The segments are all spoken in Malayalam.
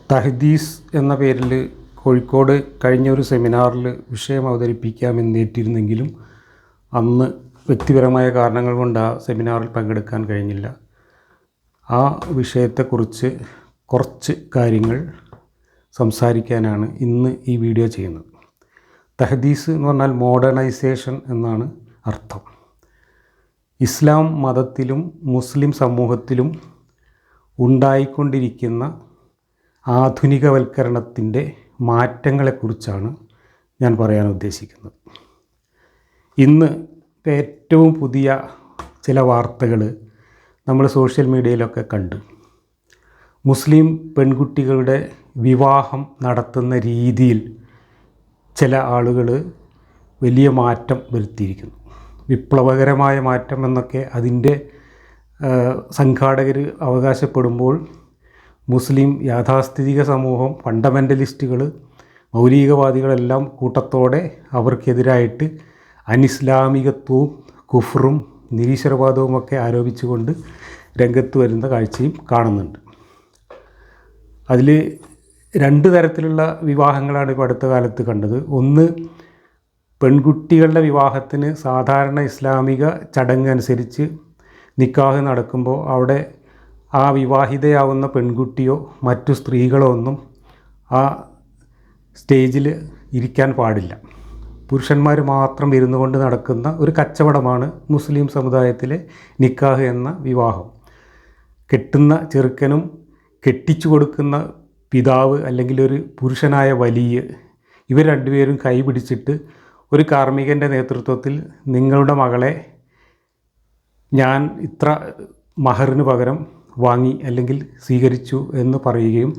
തഹദീസ് എന്ന പേരിൽ കോഴിക്കോട് കഴിഞ്ഞൊരു സെമിനാറിൽ വിഷയം അവതരിപ്പിക്കാമെന്നേറ്റിരുന്നെങ്കിലും അന്ന് വ്യക്തിപരമായ കാരണങ്ങൾ കൊണ്ട് ആ സെമിനാറിൽ പങ്കെടുക്കാൻ കഴിഞ്ഞില്ല. ആ വിഷയത്തെക്കുറിച്ച് കുറച്ച് കാര്യങ്ങൾ സംസാരിക്കാനാണ് ഇന്ന് ഈ വീഡിയോ ചെയ്യുന്നത്. തഹദീസ് എന്ന് പറഞ്ഞാൽ മോഡേണൈസേഷൻ എന്നാണ് അർത്ഥം. ഇസ്ലാം മതത്തിലും മുസ്ലിം സമൂഹത്തിലും ഉണ്ടായിക്കൊണ്ടിരിക്കുന്ന ആധുനികവൽക്കരണത്തിൻ്റെ മാറ്റങ്ങളെക്കുറിച്ചാണ് ഞാൻ പറയാൻ ഉദ്ദേശിക്കുന്നത്. ഇന്ന് ഏറ്റവും പുതിയ ചില വാർത്തകൾ നമ്മൾ സോഷ്യൽ മീഡിയയിലൊക്കെ കണ്ടു. മുസ്ലിം പെൺകുട്ടികളുടെ വിവാഹം നടത്തുന്ന രീതിയിൽ ചില ആളുകൾ വലിയ മാറ്റം വരുത്തിയിരിക്കുന്നു. വിപ്ലവകരമായ മാറ്റം എന്നൊക്കെ അതിൻ്റെ സംഘാടകർ അവകാശപ്പെടുമ്പോൾ മുസ്ലിം യാഥാസ്ഥിതിക സമൂഹം, ഫണ്ടമെൻ്റലിസ്റ്റുകൾ, മൗലികവാദികളെല്ലാം കൂട്ടത്തോടെ അവർക്കെതിരായിട്ട് അനിസ്ലാമികത്വവും കുഫറും നിരീശ്വരവാദവുമൊക്കെ ആരോപിച്ചുകൊണ്ട് രംഗത്ത് വരുന്ന കാഴ്ചയും കാണുന്നുണ്ട്. അതിൽ രണ്ട് തരത്തിലുള്ള വിവാഹങ്ങളാണ് ഇപ്പോൾ അടുത്ത കാലത്ത് കണ്ടത്. ഒന്ന്, പെൺകുട്ടികളുടെ വിവാഹത്തിന് സാധാരണ ഇസ്ലാമിക ചടങ്ങനുസരിച്ച് നിക്കാഹ് നടക്കുമ്പോൾ അവിടെ ആ വിവാഹിതയാവുന്ന പെൺകുട്ടിയോ മറ്റു സ്ത്രീകളോ ഒന്നും ആ സ്റ്റേജിൽ ഇരിക്കാൻ പാടില്ല. പുരുഷന്മാർ മാത്രം ഇരുന്നു കൊണ്ട് നടക്കുന്ന ഒരു കച്ചവടമാണ് മുസ്ലിം സമുദായത്തിലെ നിക്കാഹ് എന്ന വിവാഹം. കെട്ടുന്ന ചെറുക്കനും കെട്ടിച്ചു കൊടുക്കുന്ന പിതാവ് അല്ലെങ്കിൽ ഒരു പുരുഷനായ വലിയ ഇവർ രണ്ടുപേരും കൈ പിടിച്ചിട്ട് ഒരു കാർമ്മികൻ്റെ നേതൃത്വത്തിൽ നിങ്ങളുടെ മകളെ ഞാൻ ഇത്ര മഹറിന് പകരം വാങ്ങി അല്ലെങ്കിൽ സ്വീകരിച്ചു എന്ന് പറയുകയും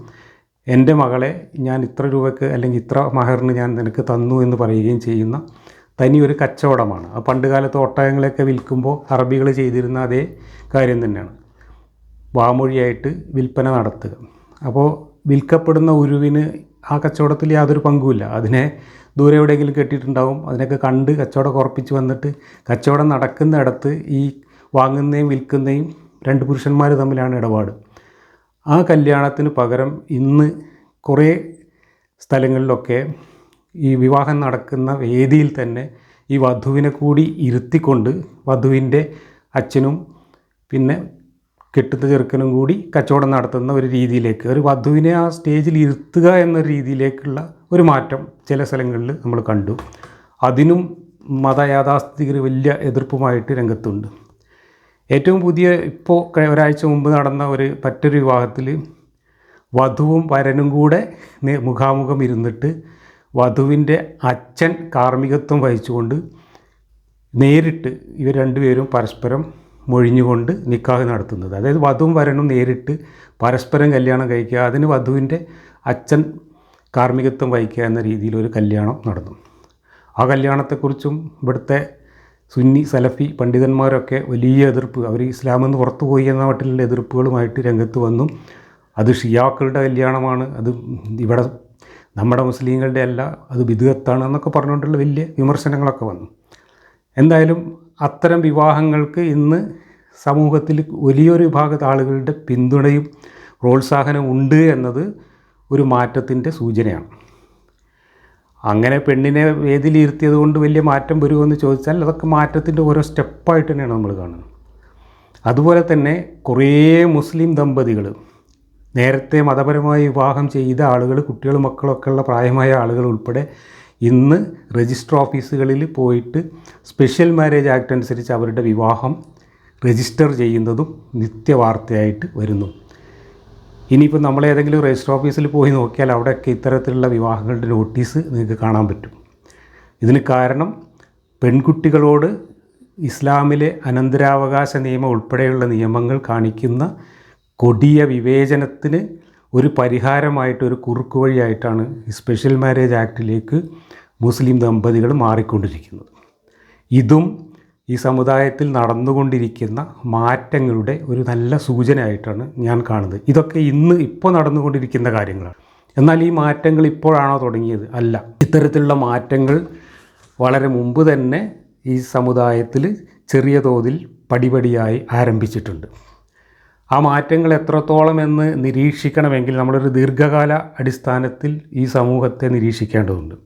എൻ്റെ മകളെ ഞാൻ ഇത്ര രൂപയ്ക്ക് അല്ലെങ്കിൽ ഇത്ര മഹറിന് ഞാൻ നിനക്ക് തന്നു എന്ന് പറയുകയും ചെയ്യുന്ന തനി ഒരു കച്ചവടമാണ്. ആ പണ്ട് കാലത്ത് ഒട്ടകങ്ങളെയൊക്കെ വിൽക്കുമ്പോൾ അറബികൾ ചെയ്തിരുന്ന അതേ കാര്യം തന്നെയാണ്. വാമൊഴിയായിട്ട് വിൽപ്പന നടത്തുക. അപ്പോൾ വിൽക്കപ്പെടുന്ന ഉരുവിന് ആ കച്ചവടത്തിൽ യാതൊരു പങ്കുമില്ല. അതിനെ ദൂരെ എവിടെയെങ്കിലും കെട്ടിയിട്ടുണ്ടാവും. അതിനൊക്കെ കണ്ട് കച്ചവടം ഉറപ്പിച്ച് വന്നിട്ട് കച്ചവടം നടക്കുന്നിടത്ത് ഈ വാങ്ങുന്നതും വിൽക്കുന്നതും രണ്ട് പുരുഷന്മാർ തമ്മിലാണ് ഇടപാട്. ആ കല്യാണത്തിന് പകരം ഇന്ന് കുറേ സ്ഥലങ്ങളിലൊക്കെ ഈ വിവാഹം നടക്കുന്ന വേദിയിൽ തന്നെ ഈ വധുവിനെ കൂടി ഇരുത്തിക്കൊണ്ട് വധുവിൻ്റെ അച്ഛനും പിന്നെ കെട്ടുന്ന ചെറുക്കനും കൂടി കച്ചവടം നടത്തുന്ന ഒരു രീതിയിലേക്ക്, ഒരു വധുവിനെ ആ സ്റ്റേജിൽ ഇരുത്തുക എന്ന രീതിയിലേക്കുള്ള ഒരു മാറ്റം ചില സ്ഥലങ്ങളിൽ നമ്മൾ കണ്ടു. അതിനും മതയാഥാസ്ഥിതികർ വലിയ എതിർപ്പുമായിട്ട് രംഗത്തുണ്ട്. ഏറ്റവും പുതിയ ഇപ്പോൾ ഒരാഴ്ച മുമ്പ് നടന്ന മറ്റൊരു വിവാഹത്തിൽ വധുവും വരനും കൂടെ മുഖാമുഖം ഇരുന്നിട്ട് വധുവിൻ്റെ അച്ഛൻ കാർമ്മികത്വം വഹിച്ചുകൊണ്ട് നേരിട്ട് ഇവർ രണ്ടുപേരും പരസ്പരം മൊഴിഞ്ഞുകൊണ്ട് നിക്കാഹ് നടത്തുന്നത്. അതായത് വധുവും വരനും നേരിട്ട് പരസ്പരം കല്യാണം കഴിക്കുക, അതിന് വധുവിൻ്റെ അച്ഛൻ കാർമ്മികത്വം വഹിക്കുക എന്ന രീതിയിലൊരു കല്യാണം നടന്നു. ആ കല്യാണത്തെക്കുറിച്ചും ഇവിടുത്തെ സുന്നി സലഫി പണ്ഡിതന്മാരൊക്കെ വലിയ എതിർപ്പ്, അവർ ഇസ്ലാമെന്ന് പുറത്തു പോയി എന്ന മട്ടിലുള്ള എതിർപ്പുകളുമായിട്ട് രംഗത്ത് വന്നു. അത് ഷിയാക്കളുടെ കല്യാണമാണ്, അത് ഇവിടെ നമ്മുടെ മുസ്ലിങ്ങളുടെ അല്ല, അത് ബിദ്അത്താണ് എന്നൊക്കെ പറഞ്ഞുകൊണ്ടുള്ള വലിയ വിമർശനങ്ങളൊക്കെ വന്നു. എന്തായാലും അത്തരം വിവാഹങ്ങൾക്ക് ഇന്ന് സമൂഹത്തിൽ വലിയൊരു വിഭാഗം ആളുകളുടെ പിന്തുണയും പ്രോത്സാഹനവും ഉണ്ട് എന്നത് ഒരു മാറ്റത്തിൻ്റെ സൂചനയാണ്. അങ്ങനെ പെണ്ണിനെ വേദിയിലിരുത്തിയത് കൊണ്ട് വലിയ മാറ്റം വരുമെന്ന് ചോദിച്ചാൽ അതൊക്കെ മാറ്റത്തിൻ്റെ ഓരോ സ്റ്റെപ്പായിട്ട് തന്നെയാണ് നമ്മൾ കാണുന്നത്. അതുപോലെ തന്നെ കുറേ മുസ്ലിം ദമ്പതികൾ, നേരത്തെ മതപരമായി വിവാഹം ചെയ്ത ആളുകൾ, കുട്ടികളും മക്കളൊക്കെ ഉള്ള പ്രായമായ ആളുകൾ ഉൾപ്പെടെ ഇന്ന് രജിസ്റ്റർ ഓഫീസുകളിൽ പോയിട്ട് സ്പെഷ്യൽ മാരേജ് ആക്ട് അനുസരിച്ച് അവരുടെ വിവാഹം രജിസ്റ്റർ ചെയ്യുന്നതും നിത്യവാർത്തയായിട്ട് വരുന്നു. ഇനിയിപ്പോൾ നമ്മളേതെങ്കിലും രജിസ്റ്റർ ഓഫീസിൽ പോയി നോക്കിയാൽ അവിടെയൊക്കെ ഇത്തരത്തിലുള്ള വിവാഹങ്ങളുടെ നോട്ടീസ് നിങ്ങൾക്ക് കാണാൻ പറ്റും. ഇതിന് കാരണം പെൺകുട്ടികളോട് ഇസ്ലാമിലെ അനന്തരാവകാശ നിയമം ഉൾപ്പെടെയുള്ള നിയമങ്ങൾ കാണിക്കുന്ന കൊടിയ വിവേചനത്തിന് ഒരു പരിഹാരമായിട്ട്, ഒരു കുറുക്കു വഴിയായിട്ടാണ് ഈ സ്പെഷ്യൽ മാരേജ് ആക്ടിലേക്ക് മുസ്ലിം ദമ്പതികൾ മാറിക്കൊണ്ടിരിക്കുന്നത്. ഇതും ഈ സമുദായത്തിൽ നടന്നുകൊണ്ടിരിക്കുന്ന മാറ്റങ്ങളുടെ ഒരു നല്ല സൂചനയായിട്ടാണ് ഞാൻ കാണുന്നത്. ഇതൊക്കെ ഇപ്പോൾ നടന്നുകൊണ്ടിരിക്കുന്ന കാര്യങ്ങളാണ്. എന്നാൽ ഈ മാറ്റങ്ങൾ ഇപ്പോഴാണോ തുടങ്ങിയത്? അല്ല. ഇത്തരത്തിലുള്ള മാറ്റങ്ങൾ വളരെ മുമ്പ് തന്നെ ഈ സമുദായത്തിൽ ചെറിയ തോതിൽ പടിപടിയായി ആരംഭിച്ചിട്ടുണ്ട്. ആ മാറ്റങ്ങൾ എത്രത്തോളം എന്ന് നിരീക്ഷിക്കണമെങ്കിൽ നമ്മളൊരു ദീർഘകാല അടിസ്ഥാനത്തിൽ ഈ സമൂഹത്തെ നിരീക്ഷിക്കേണ്ടതുണ്ട്.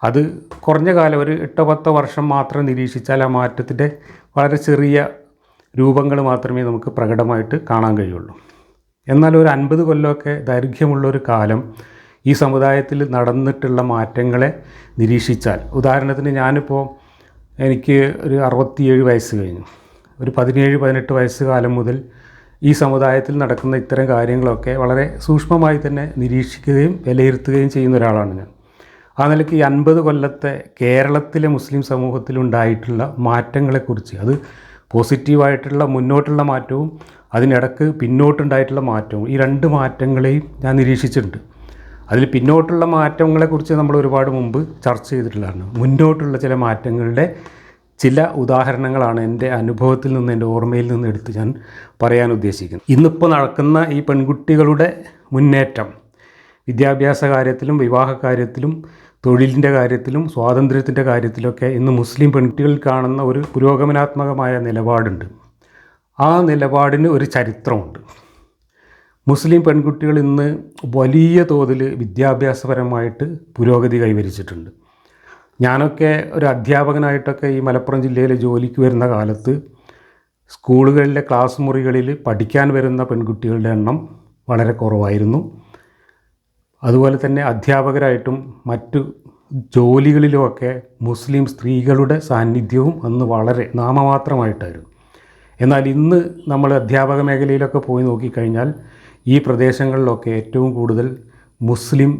അത് കുറഞ്ഞ കാലം ഒരു 8-10 വർഷം മാത്രം നിരീക്ഷിച്ചാൽ ആ മാറ്റത്തിൻ്റെ വളരെ ചെറിയ രൂപങ്ങൾ മാത്രമേ നമുക്ക് പ്രകടമായിട്ട് കാണാൻ കഴിയുള്ളൂ. എന്നാൽ ഒരു 50 കൊല്ലമൊക്കെ ദൈർഘ്യമുള്ളൊരു കാലം ഈ സമുദായത്തിൽ നടന്നിട്ടുള്ള മാറ്റങ്ങളെ നിരീക്ഷിച്ചാൽ, ഉദാഹരണത്തിന് ഞാനിപ്പോൾ എനിക്ക് ഒരു 67 വയസ്സ് കഴിഞ്ഞു. ഒരു 17-18 വയസ്സ് കാലം മുതൽ ഈ സമുദായത്തിൽ നടക്കുന്ന ഇത്തരം കാര്യങ്ങളൊക്കെ വളരെ സൂക്ഷ്മമായി തന്നെ നിരീക്ഷിക്കുകയും വിലയിരുത്തുകയും ചെയ്യുന്ന ഒരാളാണ് ഞാൻ. ആ നിലയ്ക്ക് ഈ 50 കൊല്ലത്തെ കേരളത്തിലെ മുസ്ലിം സമൂഹത്തിലുണ്ടായിട്ടുള്ള മാറ്റങ്ങളെക്കുറിച്ച്, അത് പോസിറ്റീവായിട്ടുള്ള മുന്നോട്ടുള്ള മാറ്റവും അതിനിടക്ക് പിന്നോട്ടുണ്ടായിട്ടുള്ള മാറ്റവും, ഈ 2 മാറ്റങ്ങളെയും ഞാൻ നിരീക്ഷിച്ചിട്ടുണ്ട്. അതിൽ പിന്നോട്ടുള്ള മാറ്റങ്ങളെക്കുറിച്ച് നമ്മൾ ഒരുപാട് മുമ്പ് ചർച്ച ചെയ്തിട്ടുള്ളതാണ്. മുന്നോട്ടുള്ള ചില മാറ്റങ്ങളുടെ ചില ഉദാഹരണങ്ങളാണ് എൻ്റെ അനുഭവത്തിൽ നിന്ന്, എൻ്റെ ഓർമ്മയിൽ നിന്ന് എടുത്ത് ഞാൻ പറയാൻ ഉദ്ദേശിക്കുന്നത്. ഇന്നിപ്പോൾ നടക്കുന്ന ഈ പെൺകുട്ടികളുടെ മുന്നേറ്റം വിദ്യാഭ്യാസ കാര്യത്തിലും വിവാഹ കാര്യത്തിലും തൊഴിലിൻ്റെ കാര്യത്തിലും സ്വാതന്ത്ര്യത്തിൻ്റെ കാര്യത്തിലൊക്കെ ഇന്ന് മുസ്ലിം പെൺകുട്ടികളിൽ കാണുന്ന ഒരു പുരോഗമനാത്മകമായ നിലപാടുണ്ട്. ആ നിലപാടിന് ഒരു ചരിത്രമുണ്ട്. മുസ്ലിം പെൺകുട്ടികൾ ഇന്ന് വലിയ തോതിൽ വിദ്യാഭ്യാസപരമായിട്ട് പുരോഗതി കൈവരിച്ചിട്ടുണ്ട്. ഞാനൊക്കെ ഒരു അധ്യാപകനായിട്ടൊക്കെ ഈ മലപ്പുറം ജില്ലയിൽ ജോലിക്ക് വരുന്ന കാലത്ത് സ്കൂളുകളിലെ ക്ലാസ് മുറികളിൽ പഠിക്കാൻ വരുന്ന പെൺകുട്ടികളുടെ എണ്ണം വളരെ കുറവായിരുന്നു. അതുപോലെ തന്നെ അധ്യാപകരായിട്ടും മറ്റു ജോലികളിലുമൊക്കെ മുസ്ലിം സ്ത്രീകളുടെ സാന്നിധ്യവും അന്ന് വളരെ നാമമാത്രമായിട്ടായിരുന്നു. എന്നാൽ ഇന്ന് നമ്മൾ അധ്യാപക മേഖലയിലൊക്കെ പോയി നോക്കിക്കഴിഞ്ഞാൽ ഈ പ്രദേശങ്ങളിലൊക്കെ ഏറ്റവും കൂടുതൽ മുസ്ലിം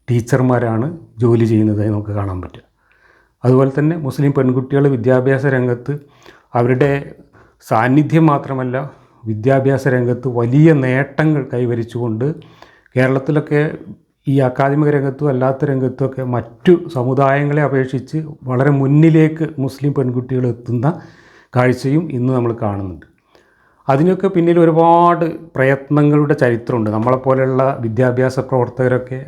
ടീച്ചർമാരാണ് ജോലി ചെയ്യുന്നതായി നമുക്ക് കാണാൻ പറ്റുക. അതുപോലെ തന്നെ മുസ്ലിം പെൺകുട്ടികൾ വിദ്യാഭ്യാസ രംഗത്ത് അവരുടെ സാന്നിധ്യം മാത്രമല്ല, വിദ്യാഭ്യാസ രംഗത്ത് വലിയ നേട്ടങ്ങൾ കൈവരിച്ചുകൊണ്ട് കേരളത്തിലൊക്കെ ഈ അക്കാദമിക രംഗത്തും അല്ലാത്ത രംഗത്തുമൊക്കെ മറ്റു സമുദായങ്ങളെ അപേക്ഷിച്ച് വളരെ മുന്നിലേക്ക് മുസ്ലിം പെൺകുട്ടികൾ എത്തുന്ന കാഴ്ചയും ഇന്ന് നമ്മൾ കാണുന്നുണ്ട്. അതിനൊക്കെ പിന്നിൽ ഒരുപാട് പ്രയത്നങ്ങളുടെ ചരിത്രമുണ്ട്. നമ്മളെപ്പോലെയുള്ള വിദ്യാഭ്യാസ പ്രവർത്തകരൊക്കെ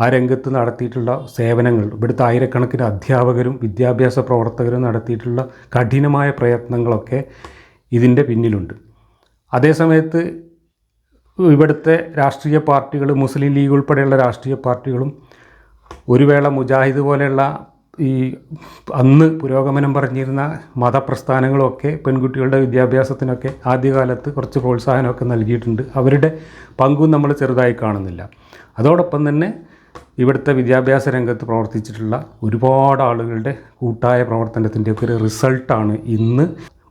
ആ രംഗത്ത് നടത്തിയിട്ടുള്ള സേവനങ്ങൾ, ഇവിടുത്തെ ആയിരക്കണക്കിന് അധ്യാപകരും വിദ്യാഭ്യാസ പ്രവർത്തകരും നടത്തിയിട്ടുള്ള കഠിനമായ പ്രയത്നങ്ങളൊക്കെ ഇതിൻ്റെ പിന്നിലുണ്ട്. അതേസമയത്ത് ഇവിടുത്തെ രാഷ്ട്രീയ പാർട്ടികൾ, മുസ്ലിം ലീഗ് ഉൾപ്പെടെയുള്ള രാഷ്ട്രീയ പാർട്ടികളും ഒരു വേള മുജാഹിദ് പോലെയുള്ള ഈ അന്ന് പുരോഗമനം പറഞ്ഞിരുന്ന മതപ്രസ്ഥാനങ്ങളൊക്കെ പെൺകുട്ടികളുടെ വിദ്യാഭ്യാസത്തിനൊക്കെ ആദ്യകാലത്ത് കുറച്ച് പ്രോത്സാഹനമൊക്കെ നൽകിയിട്ടുണ്ട്. അവരുടെ പങ്കും നമ്മൾ ചെറുതായി കാണുന്നില്ല. അതോടൊപ്പം തന്നെ ഇവിടുത്തെ വിദ്യാഭ്യാസ രംഗത്ത് പ്രവർത്തിച്ചിട്ടുള്ള ഒരുപാട് ആളുകളുടെ കൂട്ടായ പ്രവർത്തനത്തിൻ്റെയൊക്കെ ഒരു റിസൾട്ടാണ് ഇന്ന്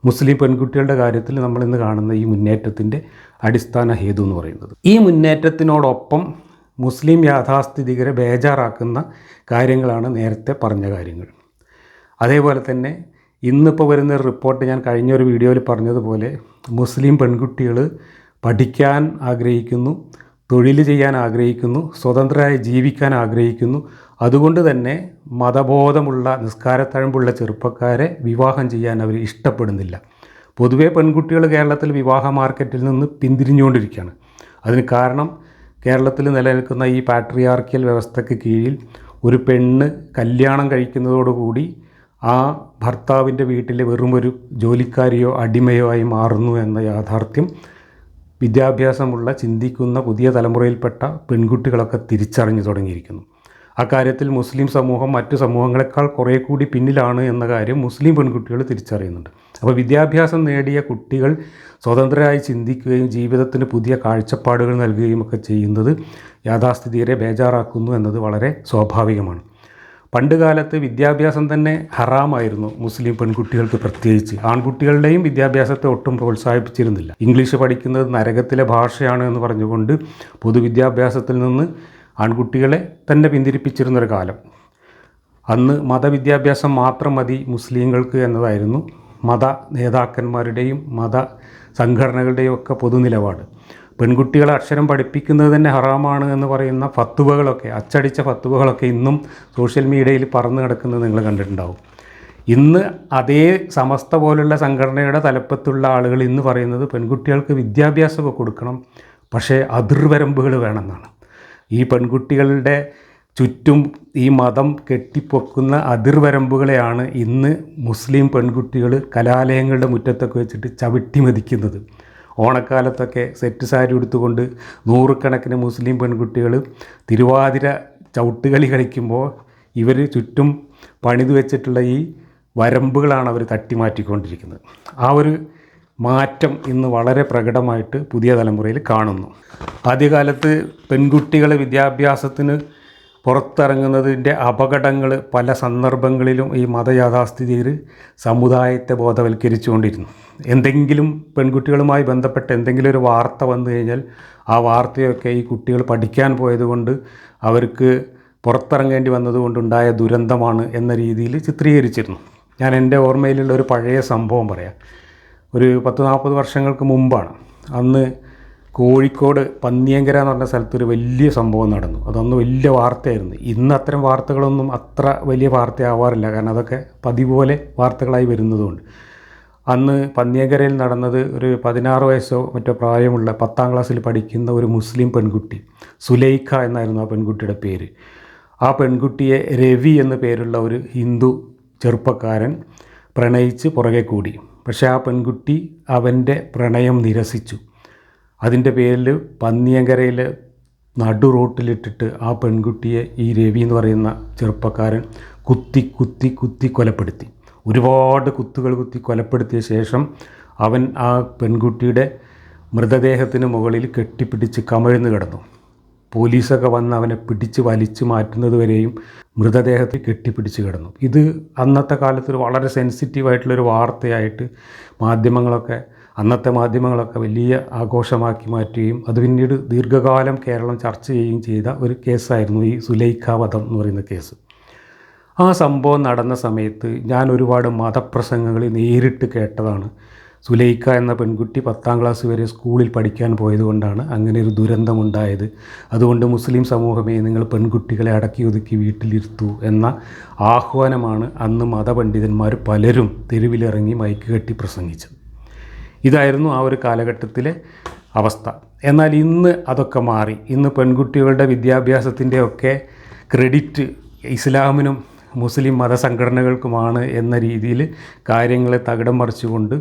മുസ്ലിം പെൺകുട്ടികളുടെ കാര്യത്തിൽ നമ്മളിന്ന് കാണുന്ന ഈ മുന്നേറ്റത്തിൻ്റെ അടിസ്ഥാന ഹേതു എന്ന് പറയുന്നത്. ഈ മുന്നേറ്റത്തിനോടൊപ്പം മുസ്ലിം യാഥാസ്ഥിതികരെ ബേജാറാക്കുന്ന കാര്യങ്ങളാണ് നേരത്തെ പറഞ്ഞ കാര്യങ്ങൾ. അതേപോലെ തന്നെ ഇന്നിപ്പോൾ വരുന്ന റിപ്പോർട്ട്, ഞാൻ കഴിഞ്ഞൊരു വീഡിയോയിൽ പറഞ്ഞതുപോലെ മുസ്ലിം പെൺകുട്ടികൾ പഠിക്കാൻ ആഗ്രഹിക്കുന്നു, തൊഴിൽ ചെയ്യാൻ ആഗ്രഹിക്കുന്നു, സ്വതന്ത്രരായി ജീവിക്കാൻ ആഗ്രഹിക്കുന്നു. അതുകൊണ്ട് തന്നെ മതബോധമുള്ള നിസ്കാരത്തഴമ്പുള്ള ചെറുപ്പക്കാരെ വിവാഹം ചെയ്യാൻ അവർ ഇഷ്ടപ്പെടുന്നില്ല. പൊതുവേ പെൺകുട്ടികൾ കേരളത്തിൽ വിവാഹ മാർക്കറ്റിൽ നിന്ന് പിന്തിരിഞ്ഞുകൊണ്ടിരിക്കുകയാണ്. അതിന് കാരണം കേരളത്തിൽ നിലനിൽക്കുന്ന ഈ പാട്രിയാർക്കിയൽ വ്യവസ്ഥയ്ക്ക് കീഴിൽ ഒരു പെണ്ണ് കല്യാണം കഴിക്കുന്നതോടുകൂടി ആ ഭർത്താവിൻ്റെ വീട്ടിലെ വെറും ഒരു ജോലിക്കാരിയോ അടിമയോ ആയി മാറുന്നു എന്ന യാഥാർത്ഥ്യം വിദ്യാഭ്യാസമുള്ള ചിന്തിക്കുന്ന പുതിയ തലമുറയിൽപ്പെട്ട പെൺകുട്ടികളൊക്കെ തിരിച്ചറിഞ്ഞു തുടങ്ങിയിരിക്കുന്നു. അക്കാര്യത്തിൽ മുസ്ലിം സമൂഹം മറ്റു സമൂഹങ്ങളെക്കാൾ കുറേ കൂടി പിന്നിലാണ് എന്ന കാര്യം മുസ്ലിം പെൺകുട്ടികൾ തിരിച്ചറിയുന്നുണ്ട്. അപ്പോൾ വിദ്യാഭ്യാസം നേടിയ കുട്ടികൾ സ്വതന്ത്രരായി ചിന്തിക്കുകയും ജീവിതത്തിന് പുതിയ കാഴ്ചപ്പാടുകൾ നൽകുകയും ഒക്കെ ചെയ്യുന്നത് യാഥാസ്ഥിതികരെ ബേജാറാക്കുന്നു എന്നത് വളരെ സ്വാഭാവികമാണ്. പണ്ട് കാലത്ത് വിദ്യാഭ്യാസം തന്നെ ഹറാമായിരുന്നു മുസ്ലിം പെൺകുട്ടികൾക്ക്, പ്രത്യേകിച്ച് ആൺകുട്ടികളുടെയും വിദ്യാഭ്യാസത്തെ ഒട്ടും പ്രോത്സാഹിപ്പിച്ചിരുന്നില്ല. ഇംഗ്ലീഷ് പഠിക്കുന്നത് നരകത്തിലെ ഭാഷയാണ് എന്ന് പറഞ്ഞുകൊണ്ട് പൊതുവിദ്യാഭ്യാസത്തിൽ നിന്ന് ആൺകുട്ടികളെ തന്നെ പിന്തിരിപ്പിച്ചിരുന്നൊരു കാലം. അന്ന് മതവിദ്യാഭ്യാസം മാത്രം മതി മുസ്ലിങ്ങൾക്ക് എന്നതായിരുന്നു മത നേതാക്കന്മാരുടെയും മത സംഘടനകളുടെയും ഒക്കെ പൊതുനിലപാട്. പെൺകുട്ടികളെ അക്ഷരം പഠിപ്പിക്കുന്നത് തന്നെ ഹറാമാണ് എന്ന് പറയുന്ന ഫത്വകളൊക്കെ, അച്ചടിച്ച ഫത്വകളൊക്കെ ഇന്നും സോഷ്യൽ മീഡിയയിൽ പറന്നു കിടക്കുന്നത് നിങ്ങൾ കണ്ടിട്ടുണ്ടാവും. ഇന്ന് അതേ സമസ്ത പോലുള്ള സംഘടനയുടെ തലപ്പത്തുള്ള ആളുകൾ ഇന്ന് പറയുന്നത് പെൺകുട്ടികൾക്ക് വിദ്യാഭ്യാസമൊക്കെ കൊടുക്കണം, പക്ഷേ അതിർവരമ്പുകൾ വേണമെന്നാണ്. ഈ പെൺകുട്ടികളുടെ ചുറ്റും ഈ മതം കെട്ടിപ്പൊക്കുന്ന അതിർവരമ്പുകളെയാണ് ഇന്ന് മുസ്ലിം പെൺകുട്ടികൾ കലാലയങ്ങളുടെ മുറ്റത്തൊക്കെ വെച്ചിട്ട് ചവിട്ടി മതിക്കുന്നത്. ഓണക്കാലത്തൊക്കെ സെറ്റ് സാരി ഉടുത്തുകൊണ്ട് നൂറുകണക്കിന് മുസ്ലിം പെൺകുട്ടികൾ തിരുവാതിര ചവിട്ടുകളി കളിക്കുമ്പോൾ ഇവർ ചുറ്റും പണിത് വെച്ചിട്ടുള്ള ഈ വരമ്പുകളാണ് അവർ തട്ടിമാറ്റിക്കൊണ്ടിരിക്കുന്നത്. ആ ഒരു മാറ്റം ഇന്ന് വളരെ പ്രകടമായിട്ട് പുതിയ തലമുറയിൽ കാണുന്നു. ആദ്യകാലത്ത് പെൺകുട്ടികൾ വിദ്യാഭ്യാസത്തിന് പുറത്തിറങ്ങുന്നതിൻ്റെ അപകടങ്ങൾ പല സന്ദർഭങ്ങളിലും ഈ മതയാഥാസ്ഥിതികർ സമുദായത്തെ ബോധവൽക്കരിച്ചുകൊണ്ടിരുന്നു. എന്തെങ്കിലും പെൺകുട്ടികളുമായി ബന്ധപ്പെട്ട എന്തെങ്കിലും ഒരു വാർത്ത വന്നു കഴിഞ്ഞാൽ ആ വാർത്തയൊക്കെ ഈ കുട്ടികൾ പഠിക്കാൻ പോയതുകൊണ്ട് അവർക്ക് പുറത്തിറങ്ങേണ്ടി വന്നതുകൊണ്ടുണ്ടായ ദുരന്തമാണ് എന്ന രീതിയിൽ ചിത്രീകരിച്ചിരുന്നു. ഞാൻ എൻ്റെ ഓർമ്മയിലുള്ള ഒരു പഴയ സംഭവം പറയാം. ഒരു 10-40 വർഷങ്ങൾക്ക് മുമ്പാണ്. അന്ന് കോഴിക്കോട് പന്നിയങ്കര എന്ന് പറഞ്ഞ സ്ഥലത്തൊരു വലിയ സംഭവം നടന്നു. അതൊന്ന് വലിയ വാർത്തയായിരുന്നു. ഇന്ന് അത്തരം വാർത്തകളൊന്നും അത്ര വലിയ വാർത്തയാവാറില്ല, കാരണം അതൊക്കെ പതിവ് പോലെ വാർത്തകളായി വരുന്നതുകൊണ്ട്. അന്ന് പന്നിയങ്കരയിൽ നടന്നത് ഒരു 16 വയസ്സോ മറ്റോ പ്രായമുള്ള 10ാം ക്ലാസ്സിൽ പഠിക്കുന്ന ഒരു മുസ്ലിം പെൺകുട്ടി, സുലൈഖ എന്നായിരുന്നു ആ പെൺകുട്ടിയുടെ പേര്. ആ പെൺകുട്ടിയെ രവി എന്ന പേരുള്ള ഒരു ഹിന്ദു ചെറുപ്പക്കാരൻ പ്രണയിച്ച് പുറകെ കൂടി. പക്ഷേ ആ പെൺകുട്ടി അവൻ്റെ പ്രണയം നിരസിച്ചു. അതിൻ്റെ പേരിൽ പന്നിയങ്കരയിൽ നടു റോട്ടിലിട്ടിട്ട് ആ പെൺകുട്ടിയെ ഈ രവി എന്ന് പറയുന്ന ചെറുപ്പക്കാരൻ കുത്തി കൊലപ്പെടുത്തി. ഒരുപാട് കുത്തുകൾ കുത്തി കൊലപ്പെടുത്തിയ ശേഷം അവൻ ആ പെൺകുട്ടിയുടെ മൃതദേഹത്തിന് മുകളിൽ കെട്ടിപ്പിടിച്ച് കമിഴ്ന്ന് കിടന്നു. പോലീസൊക്കെ വന്ന് അവനെ പിടിച്ച് വലിച്ചു മാറ്റുന്നത് വരെയും മൃതദേഹത്തിൽ കെട്ടിപ്പിടിച്ച് കിടന്നു. ഇത് അന്നത്തെ കാലത്തൊരു വളരെ സെൻസിറ്റീവായിട്ടുള്ളൊരു വാർത്തയായിട്ട് അന്നത്തെ മാധ്യമങ്ങളൊക്കെ വലിയ ആഘോഷമാക്കി മാറ്റുകയും അത് പിന്നീട് ദീർഘകാലം കേരളം ചർച്ച ചെയ്യുകയും ചെയ്ത ഒരു കേസായിരുന്നു ഈ സുലൈഖ വധം എന്ന് പറയുന്ന കേസ്. ആ സംഭവം നടന്ന സമയത്ത് ഞാൻ ഒരുപാട് മതപ്രസംഗങ്ങൾ നേരിട്ട് കേട്ടതാണ്. സുലൈഖ എന്ന പെൺകുട്ടി 10ാം ക്ലാസ് വരെ സ്കൂളിൽ പഠിക്കാൻ പോയതുകൊണ്ടാണ് അങ്ങനെ ഒരു ദുരന്തമുണ്ടായത്. അതുകൊണ്ട് മുസ്ലിം സമൂഹമേ, നിങ്ങൾ പെൺകുട്ടികളെ അടക്കി ഒതുക്കി വീട്ടിലിരുത്തൂ എന്ന ആഹ്വാനമാണ് അന്ന് മതപണ്ഡിതന്മാർ പലരും തെരുവിലിറങ്ങി മൈക്ക് കെട്ടി പ്രസംഗിച്ചത്. ഇതായിരുന്നു ആ ഒരു കാലഘട്ടത്തിലെ അവസ്ഥ. എന്നാൽ ഇന്ന് അതൊക്കെ മാറി. ഇന്ന് പെൺകുട്ടികളുടെ വിദ്യാഭ്യാസത്തിൻ്റെയൊക്കെ ക്രെഡിറ്റ് ഇസ്ലാമിനും മുസ്ലിം മതസംഘടനകൾക്കുമാണ് എന്ന രീതിയിൽ കാര്യങ്ങളെ തകിടം മറിച്ചുകൊണ്ട്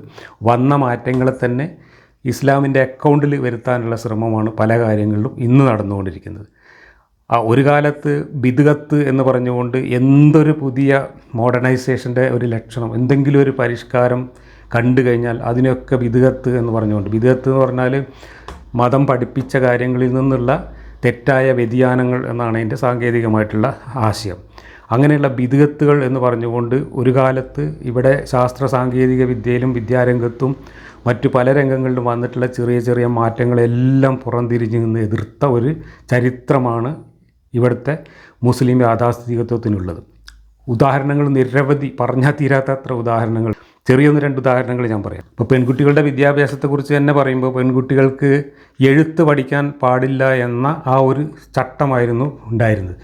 വന്ന മാറ്റങ്ങളെ തന്നെ ഇസ്ലാമിൻ്റെ അക്കൗണ്ടിൽ വരുത്താനുള്ള ശ്രമമാണ് പല കാര്യങ്ങളിലും ഇന്ന് നടന്നുകൊണ്ടിരിക്കുന്നത്. ഒരു കാലത്ത് ബിദ്അത്ത് എന്ന് പറഞ്ഞുകൊണ്ട് എന്തൊരു പുതിയ മോഡേണൈസേഷൻ്റെ ഒരു ലക്ഷണം, എന്തെങ്കിലും ഒരു പരിഷ്കാരം കണ്ടു കഴിഞ്ഞാൽ അതിനൊക്കെ ബിദ്അത്ത് എന്ന് പറഞ്ഞുകൊണ്ട്, ബിദ്അത്ത് എന്ന് പറഞ്ഞാൽ മതം പഠിപ്പിച്ച കാര്യങ്ങളിൽ നിന്നുള്ള തെറ്റായ വ്യതിയാനങ്ങൾ എന്നാണ് അതിൻ്റെ സാങ്കേതികമായിട്ടുള്ള ആശയം. അങ്ങനെയുള്ള ബിദ്അത്തുകൾ എന്ന് പറഞ്ഞുകൊണ്ട് ഒരു കാലത്ത് ഇവിടെ ശാസ്ത്ര സാങ്കേതിക വിദ്യയിലും വിദ്യാരംഗത്തും മറ്റു പല രംഗങ്ങളിലും വന്നിട്ടുള്ള ചെറിയ ചെറിയ മാറ്റങ്ങളെല്ലാം പുറംതിരിഞ്ഞ് നിന്ന് എതിർത്ത ഒരു ചരിത്രമാണ് ഇവിടുത്തെ മുസ്ലിം യാഥാസ്ഥിതികത്വത്തിനുള്ളത്. ഉദാഹരണങ്ങൾ നിരവധി, പറഞ്ഞാൽ തീരാത്തത്ര ഉദാഹരണങ്ങൾ. ചെറിയൊന്ന് 2 ഉദാഹരണങ്ങൾ ഞാൻ പറയാം. ഇപ്പോൾ പെൺകുട്ടികളുടെ വിദ്യാഭ്യാസത്തെക്കുറിച്ച് തന്നെ പറയുമ്പോൾ പെൺകുട്ടികൾക്ക് എഴുത്ത് പഠിക്കാൻ പാടില്ല എന്ന ആ ഒരു ചട്ടമായിരുന്നു ഉണ്ടായിരുന്നത്.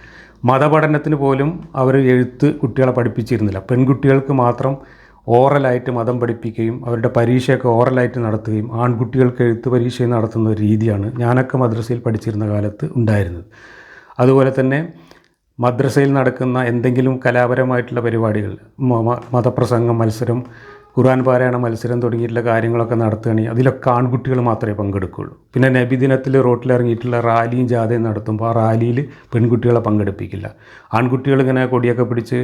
മതപഠനത്തിന് പോലും അവർ എഴുത്ത് കുട്ടികളെ പഠിപ്പിച്ചിരുന്നില്ല. പെൺകുട്ടികൾക്ക് മാത്രം ഓറലായിട്ട് മതം പഠിപ്പിക്കുകയും അവരുടെ പരീക്ഷയൊക്കെ ഓറലായിട്ട് നടത്തുകയും ആൺകുട്ടികൾക്ക് എഴുത്ത് പരീക്ഷ നടത്തുന്ന ഒരു രീതിയാണ് ഞാനൊക്കെ മദ്രസയിൽ പഠിച്ചിരുന്ന കാലത്ത് ഉണ്ടായിരുന്നത്. അതുപോലെ തന്നെ മദ്രസയിൽ നടക്കുന്ന എന്തെങ്കിലും കലാപരമായിട്ടുള്ള പരിപാടികൾ, മതപ്രസംഗം മത്സരം, ഖുർആൻ പാരായണ മത്സരം തുടങ്ങിയിട്ടുള്ള കാര്യങ്ങളൊക്കെ നടത്തുകയാണെങ്കിൽ അതിലൊക്കെ ആൺകുട്ടികൾ മാത്രമേ പങ്കെടുക്കുകയുള്ളൂ. പിന്നെ നബിദിനത്തിൽ റോട്ടിലിറങ്ങിയിട്ടുള്ള റാലിയും ജാഥയും നടത്തുമ്പോൾ ആ റാലിയിൽ പെൺകുട്ടികളെ പങ്കെടുപ്പിക്കില്ല. ആൺകുട്ടികൾ ഇങ്ങനെ കൊടിയൊക്കെ പിടിച്ച്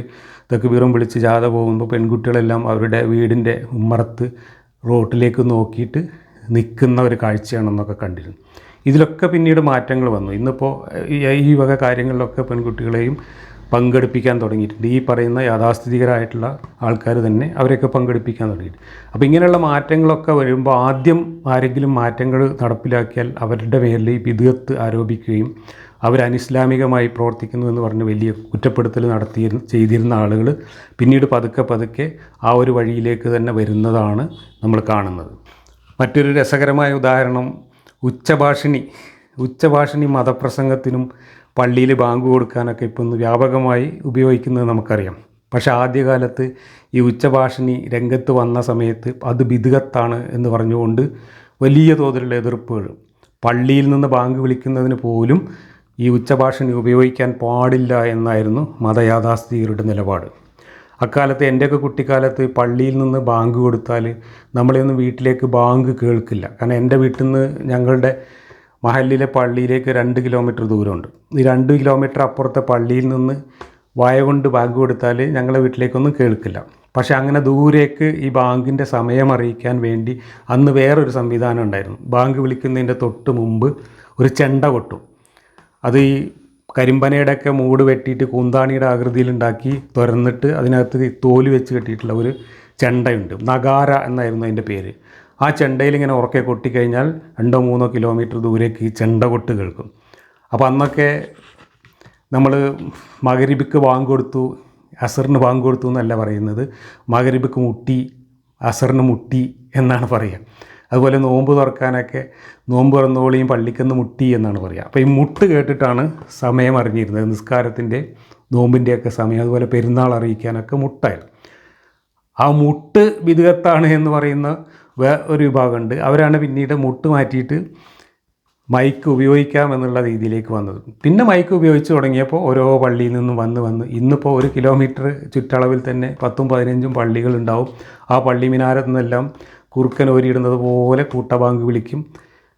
തക്ബീറും വിളിച്ച് ജാഥ പോകുമ്പോൾ പെൺകുട്ടികളെല്ലാം അവരുടെ വീടിൻ്റെ ഉമ്മറത്ത് റോട്ടിലേക്ക് നോക്കിയിട്ട് നിൽക്കുന്ന ഒരു കാഴ്ചയാണെന്നൊക്കെ കണ്ടിരുന്നു. ഇതിലൊക്കെ പിന്നീട് മാറ്റങ്ങൾ വന്നു. ഇന്നിപ്പോൾ ഈ വക കാര്യങ്ങളിലൊക്കെ പെൺകുട്ടികളെയും പങ്കെടുപ്പിക്കാൻ തുടങ്ങിയിട്ടുണ്ട്. ഈ പറയുന്ന യാഥാസ്ഥിതികരായിട്ടുള്ള ആൾക്കാർ തന്നെ അവരെയൊക്കെ പങ്കെടുപ്പിക്കാൻ തുടങ്ങിയിട്ട്. അപ്പോൾ ഇങ്ങനെയുള്ള മാറ്റങ്ങളൊക്കെ വരുമ്പോൾ ആദ്യം ആരെങ്കിലും മാറ്റങ്ങൾ നടപ്പിലാക്കിയാൽ അവരുടെ മേലിൽ ഈ ബിദ്അത്ത് ആരോപിക്കുകയും അവർ അനിസ്ലാമികമായി പ്രവർത്തിക്കുന്നു എന്ന് പറഞ്ഞ് വലിയ കുറ്റപ്പെടുത്തൽ ചെയ്തിരുന്ന ആളുകൾ പിന്നീട് പതുക്കെ ആ ഒരു വഴിയിലേക്ക് തന്നെ വരുന്നതാണ് നമ്മൾ കാണുന്നത്. മറ്റൊരു രസകരമായ ഉദാഹരണം ഉച്ചഭാഷിണി മതപ്രസംഗത്തിനും പള്ളിയിൽ ബാങ്ക് കൊടുക്കാനൊക്കെ ഇപ്പോൾ ഒന്ന് വ്യാപകമായി ഉപയോഗിക്കുന്നത് നമുക്കറിയാം. പക്ഷേ ആദ്യകാലത്ത് ഈ ഉച്ചഭാഷിണി രംഗത്ത് വന്ന സമയത്ത് അത് ബിദ്അത്താണ് എന്ന് പറഞ്ഞുകൊണ്ട് വലിയ തോതിലുള്ള എതിർപ്പുകൾ, പള്ളിയിൽ നിന്ന് ബാങ്ക് വിളിക്കുന്നതിന് പോലും ഈ ഉച്ചഭാഷിണി ഉപയോഗിക്കാൻ പാടില്ല എന്നായിരുന്നു മതയാഥാസ്ഥിതികരുടെ നിലപാട്. അക്കാലത്ത് എൻ്റെയൊക്കെ കുട്ടിക്കാലത്ത് പള്ളിയിൽ നിന്ന് ബാങ്ക് കൊടുത്താൽ നമ്മളെയൊന്നും വീട്ടിലേക്ക് ബാങ്ക് കേൾക്കില്ല. കാരണം എൻ്റെ വീട്ടിൽ നിന്ന് ഞങ്ങളുടെ മഹല്ലിലെ പള്ളിയിലേക്ക് 2 കിലോമീറ്റർ ദൂരമുണ്ട്. ഈ 2 കിലോമീറ്റർ അപ്പുറത്തെ പള്ളിയിൽ നിന്ന് വായ കൊണ്ട് ബാങ്ക് കൊടുത്താൽ ഞങ്ങളുടെ വീട്ടിലേക്കൊന്നും കേൾക്കില്ല. പക്ഷേ അങ്ങനെ ദൂരേക്ക് ഈ ബാങ്കിൻ്റെ സമയം അറിയിക്കാൻ വേണ്ടി അന്ന് വേറൊരു സംവിധാനം ഉണ്ടായിരുന്നു. ബാങ്ക് വിളിക്കുന്നതിൻ്റെ തൊട്ട് മുമ്പ് ഒരു ചെണ്ട കൊട്ടും. അത് ഈ കരിമ്പനയുടെയൊക്കെ മൂട് വെട്ടിയിട്ട് കൂന്താണിയുടെ ആകൃതിയിലുണ്ടാക്കി തുറന്നിട്ട് അതിനകത്ത് തോല് വെച്ച് കെട്ടിയിട്ടുള്ള ഒരു ചെണ്ടയുണ്ട്. നഗാര എന്നായിരുന്നു അതിൻ്റെ പേര്. ആ ചെണ്ടയിൽ ഇങ്ങനെ ഉറക്കെ കൊട്ടിക്കഴിഞ്ഞാൽ 2-3 കിലോമീറ്റർ ദൂരേക്ക് ഈ ചെണ്ട കൊട്ട് കേൾക്കും. അപ്പോൾ അന്നൊക്കെ നമ്മൾ മഗ്‌രിബിക്ക് ബാങ്ക് കൊടുത്തു, അസറിന് ബാങ്ക് കൊടുത്തു എന്നല്ല പറയുന്നത്, മഗ്‌രിബിക്ക് മുട്ടി, അസറിന് മുട്ടി എന്നാണ് പറയുക. അതുപോലെ നോമ്പ് തുറക്കാനൊക്കെ നോമ്പ് തുറന്നോളിയും പള്ളിക്കെന്ന് മുട്ടി എന്നാണ് പറയുക. അപ്പോൾ ഈ മുട്ട് കേട്ടിട്ടാണ് സമയം അറിഞ്ഞിരുന്നത്, നിസ്കാരത്തിൻ്റെ നോമ്പിൻ്റെയൊക്കെ സമയം. അതുപോലെ പെരുന്നാൾ അറിയിക്കാനൊക്കെ മുട്ടായിരുന്നു. ആ മുട്ട് ബിദ്അത്താണ് എന്ന് പറയുന്ന ഒരു വിഭാഗമുണ്ട്. അവരാണ് പിന്നീട് മുട്ട് മാറ്റിയിട്ട് മൈക്ക് ഉപയോഗിക്കാം എന്നുള്ള രീതിയിലേക്ക് വന്നത്. പിന്നെ മൈക്ക് ഉപയോഗിച്ച് തുടങ്ങിയപ്പോൾ ഓരോ പള്ളിയിൽ നിന്നും വന്ന് ഇന്നിപ്പോൾ 1 കിലോമീറ്റർ ചുറ്റളവിൽ തന്നെ 10-15 പള്ളികളുണ്ടാവും. ആ പള്ളി മിനാരത്തു നിന്നെല്ലാം കുറുക്കൻ ഓരിയിടുന്നത് പോലെ കൂട്ടബാങ്ക് വിളിക്കും.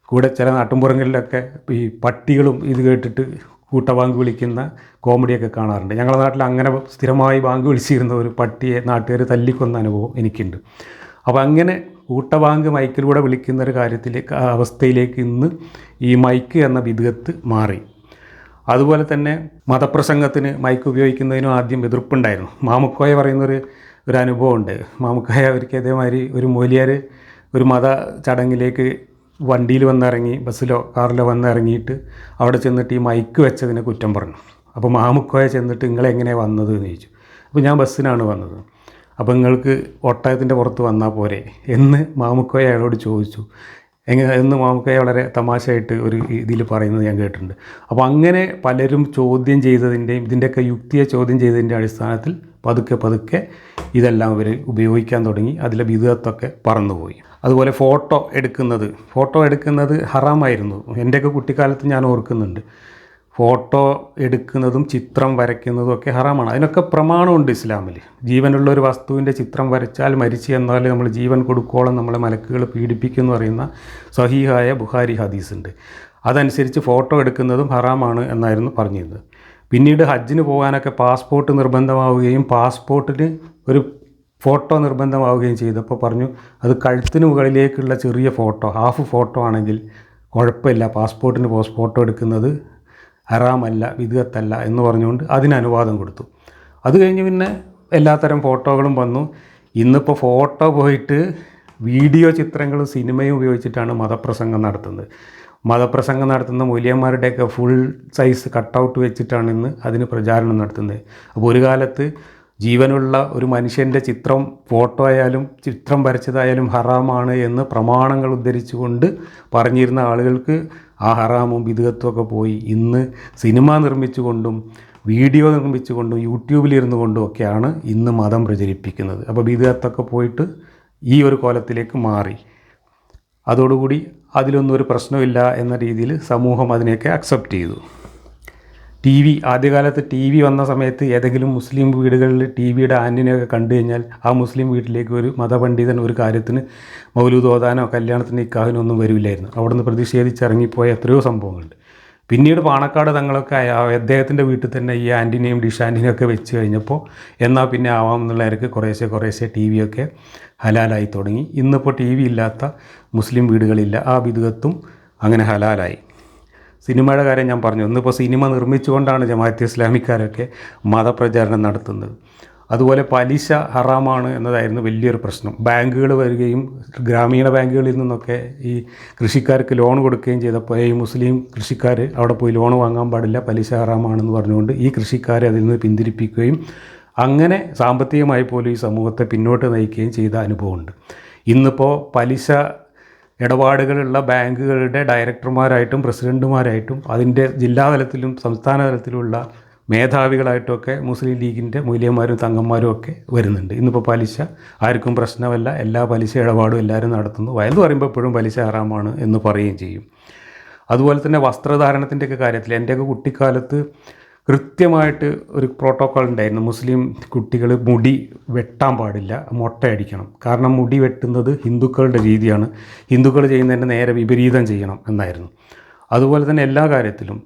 കൂടെ ചില നാട്ടിൻപുറങ്ങളിലൊക്കെ ഈ പട്ടികളും ഇത് കേട്ടിട്ട് കൂട്ടബാങ്ക് വിളിക്കുന്ന കോമഡിയൊക്കെ കാണാറുണ്ട്. ഞങ്ങളുടെ നാട്ടിൽ അങ്ങനെ സ്ഥിരമായി ബാങ്ക് വിളിച്ചിരുന്ന ഒരു പട്ടിയെ നാട്ടുകാർ തല്ലിക്കൊന്ന അനുഭവം എനിക്കുണ്ട്. അപ്പോൾ അങ്ങനെ കൂട്ടബാങ്ക് മൈക്കിലൂടെ വിളിക്കുന്ന ഒരു അവസ്ഥയിലേക്ക് ഇന്ന് ഈ മൈക്ക് എന്ന ബിദ്അത്ത് മാറി. അതുപോലെ തന്നെ മതപ്രസംഗത്തിന് മൈക്ക് ഉപയോഗിക്കുന്നതിനും ആദ്യം എതിർപ്പുണ്ടായിരുന്നു. മാമുക്കോയ പറയുന്നൊരു അനുഭവമുണ്ട്. മാമുക്കോയ അവർക്ക് ഇതേമാതിരി ഒരു മൊലിയാർ ഒരു മത ചടങ്ങിലേക്ക് വണ്ടിയിൽ വന്നിറങ്ങി, ബസ്സിലോ കാറിലോ വന്നിറങ്ങിയിട്ട് അവിടെ ചെന്നിട്ട് ഈ മൈക്ക് വെച്ചതിനെ കുറ്റം പറഞ്ഞു. അപ്പോൾ മാമുക്കോയ ചെന്നിട്ട് നിങ്ങളെങ്ങനെയാണ് വന്നത് എന്ന് ചോദിച്ചു. അപ്പോൾ ഞാൻ ബസ്സിനാണ് വന്നത്. അപ്പോൾ നിങ്ങൾക്ക് ഒട്ടകത്തിൻ്റെ പുറത്ത് വന്നാൽ പോരെ എന്ന് മാമുക്കോയ അയാളോട് ചോദിച്ചു. എന്ന് മാമുക്കോയ വളരെ തമാശയായിട്ട് ഒരു ഇതിൽ പറയുന്നത് ഞാൻ കേട്ടിട്ടുണ്ട്. അപ്പോൾ അങ്ങനെ പലരും ചോദ്യം ചെയ്തതിൻ്റെയും ഇതിൻ്റെയൊക്കെ യുക്തിയെ ചോദ്യം ചെയ്തതിൻ്റെ അടിസ്ഥാനത്തിൽ പതുക്കെ ഇതെല്ലാം അവർ ഉപയോഗിക്കാൻ തുടങ്ങി. അതിലെ ബിദ്അത്തൊക്കെ പറന്നുപോയി. അതുപോലെ ഫോട്ടോ എടുക്കുന്നത് ഹറാമായിരുന്നു. എൻ്റെയൊക്കെ കുട്ടിക്കാലത്ത് ഞാൻ ഓർക്കുന്നുണ്ട്. ഫോട്ടോ എടുക്കുന്നതും ചിത്രം വരയ്ക്കുന്നതും ഒക്കെ ഹറാമാണ്. അതിനൊക്കെ പ്രമാണമുണ്ട് ഇസ്ലാമിൽ. ജീവനുള്ള ഒരു വസ്തുവിൻ്റെ ചിത്രം വരച്ചാൽ മരിച്ചു എന്നാൽ നമ്മൾ ജീവൻ കൊടുക്കോളം നമ്മളെ മലക്കുകൾ പീഡിപ്പിക്കും എന്ന് പറയുന്ന സഹീഹായ ബുഖാരി ഹദീസ് ഉണ്ട്. അതനുസരിച്ച് ഫോട്ടോ എടുക്കുന്നതും ഹറാമാണ് എന്നായിരുന്നു പറഞ്ഞിരുന്നത്. പിന്നീട് ഹജ്ജിന് പോകാനൊക്കെ പാസ്പോർട്ട് നിർബന്ധമാവുകയും പാസ്പോർട്ടിന് ഒരു ഫോട്ടോ നിർബന്ധമാവുകയും ചെയ്തപ്പോൾ പറഞ്ഞു അത് കഴുത്തിന് മുകളിലേക്കുള്ള ചെറിയ ഫോട്ടോ, ഹാഫ് ഫോട്ടോ ആണെങ്കിൽ കുഴപ്പമില്ല, പാസ്പോർട്ടിന് ഫോട്ടോ എടുക്കുന്നത് ഹറാമല്ല, ബിദ്അത്തല്ല എന്ന് പറഞ്ഞുകൊണ്ട് അതിന് അനുവാദം കൊടുത്തു. അത് കഴിഞ്ഞ് പിന്നെ എല്ലാത്തരം ഫോട്ടോകളും വന്നു. ഇന്നിപ്പോൾ ഫോട്ടോ പോയിട്ട് വീഡിയോ ചിത്രങ്ങളും സിനിമയും ഉപയോഗിച്ചിട്ടാണ് മതപ്രസംഗം നടത്തുന്ന മൗലവിമാരുടെയൊക്കെ ഫുൾ സൈസ് കട്ടൗട്ട് വെച്ചിട്ടാണ് ഇന്ന് അതിന് പ്രചാരണം നടത്തുന്നത്. അപ്പോൾ ഒരു കാലത്ത് ജീവനുള്ള ഒരു മനുഷ്യൻ്റെ ചിത്രം, ഫോട്ടോ ആയാലും ചിത്രം വരച്ചതായാലും ഹറാമാണ് എന്ന് പ്രമാണങ്ങൾ ഉദ്ധരിച്ചുകൊണ്ട് പറഞ്ഞിരുന്ന ആളുകൾക്ക് ആ ഹറാമും ബിദ്അത്തും ഒക്കെ പോയി ഇന്ന് സിനിമ നിർമ്മിച്ചുകൊണ്ടും വീഡിയോ നിർമ്മിച്ചുകൊണ്ടും യൂട്യൂബിലിരുന്നു കൊണ്ടും ഒക്കെയാണ് ഇന്ന് മതം പ്രചരിപ്പിക്കുന്നത്. അപ്പോൾ ബിദ്അത്തൊക്കെ പോയിട്ട് ഈ ഒരു കോലത്തിലേക്ക് മാറി. അതോടുകൂടി അതിലൊന്നും ഒരു പ്രശ്നമില്ല എന്ന രീതിയിൽ സമൂഹം അതിനെയൊക്കെ അക്സെപ്റ്റ് ചെയ്തു. ആദ്യകാലത്ത് ടി വി വന്ന സമയത്ത് ഏതെങ്കിലും മുസ്ലിം വീടുകളിൽ ടി വിയുടെ ആൻറ്റിനയൊക്കെ കണ്ടു കഴിഞ്ഞാൽ ആ മുസ്ലിം വീട്ടിലേക്ക് ഒരു മതപണ്ഡിതൻ ഒരു കാര്യത്തിന് മൗലൂദ് ഓതാനോ കല്യാണത്തിന് നിക്കാഹിനോ ഒന്നും വരില്ലായിരുന്നു. അവിടെ നിന്ന് പ്രതിഷേധിച്ചിറങ്ങിപ്പോയ എത്രയോ സംഭവങ്ങളുണ്ട്. പിന്നീട് പാണക്കാട് തങ്ങളൊക്കെ അദ്ദേഹത്തിൻ്റെ വീട്ടിൽ തന്നെ ഈ ആൻറ്റിനെയും ഡിഷ് ആൻറ്റിനെയും ഒക്കെ വെച്ച് കഴിഞ്ഞപ്പോൾ എന്നാൽ പിന്നെ ആവാം എന്നുള്ളവർക്ക് കുറേശ്ശെ ടി വിയൊക്കെ ഹലാലായി തുടങ്ങി. ഇന്നിപ്പോൾ ടി വി ഇല്ലാത്ത മുസ്ലിം വീടുകളില്ല. ആ ബിദ്അത്തും അങ്ങനെ ഹലാലായി. സിനിമയുടെ കാര്യം ഞാൻ പറഞ്ഞു. ഇന്നിപ്പോൾ സിനിമ നിർമ്മിച്ചുകൊണ്ടാണ് ജമാഅത്തെ ഇസ്ലാമിക്കാരൊക്കെ മതപ്രചാരണം നടത്തുന്നത്. അതുപോലെ പലിശ ഹറാമാണ് എന്നതായിരുന്നു വലിയൊരു പ്രശ്നം. ബാങ്കുകൾ വരികയും ഗ്രാമീണ ബാങ്കുകളിൽ നിന്നൊക്കെ ഈ കൃഷിക്കാർക്ക് ലോൺ കൊടുക്കുകയും ചെയ്തപ്പോൾ ഈ മുസ്ലിം കൃഷിക്കാർ അവിടെ പോയി ലോൺ വാങ്ങാൻ പാടില്ല, പലിശ ഹറാമാണെന്ന് പറഞ്ഞുകൊണ്ട് ഈ കൃഷിക്കാരെ അതിൽ നിന്ന് പിന്തിരിപ്പിക്കുകയും അങ്ങനെ സാമ്പത്തികമായി പോലും ഈ സമൂഹത്തെ പിന്നോട്ട് നയിക്കുകയും ചെയ്ത അനുഭവമുണ്ട്. ഇന്നിപ്പോൾ പലിശ ഇടപാടുകളുള്ള ബാങ്കുകളുടെ ഡയറക്ടർമാരായിട്ടും പ്രസിഡൻറ്റുമാരായിട്ടും അതിൻ്റെ ജില്ലാതലത്തിലും സംസ്ഥാന തലത്തിലുമുള്ള മേധാവികളായിട്ടൊക്കെ മുസ്ലിം ലീഗിൻ്റെ മൂല്യന്മാരും തങ്ങന്മാരും ഒക്കെ വരുന്നുണ്ട്. ഇന്നിപ്പോൾ പലിശ ആർക്കും പ്രശ്നമല്ല, എല്ലാ പലിശ ഇടപാടും എല്ലാവരും നടത്തുന്നു. വയന്ന് പറയുമ്പോൾ എപ്പോഴും പലിശ ഹറാമാണ് എന്ന് പറയുകയും ചെയ്യും. അതുപോലെ തന്നെ വസ്ത്രധാരണത്തിൻ്റെയൊക്കെ കാര്യത്തിൽ എൻ്റെയൊക്കെ കുട്ടിക്കാലത്ത് കൃത്യമായിട്ട് ഒരു പ്രോട്ടോക്കോൾ ഉണ്ടായിരുന്നു. മുസ്ലിം കുട്ടികൾ മുടി വെട്ടാൻ പാടില്ല, മൊട്ടയടിക്കണം. കാരണം മുടി വെട്ടുന്നത് ഹിന്ദുക്കളുടെ രീതിയാണ്, ഹിന്ദുക്കൾ ചെയ്യുന്നതിൻ്റെ നേരെ വിപരീതം ചെയ്യണം എന്നായിരുന്നു. അതുപോലെ തന്നെ എല്ലാ കാര്യത്തിലും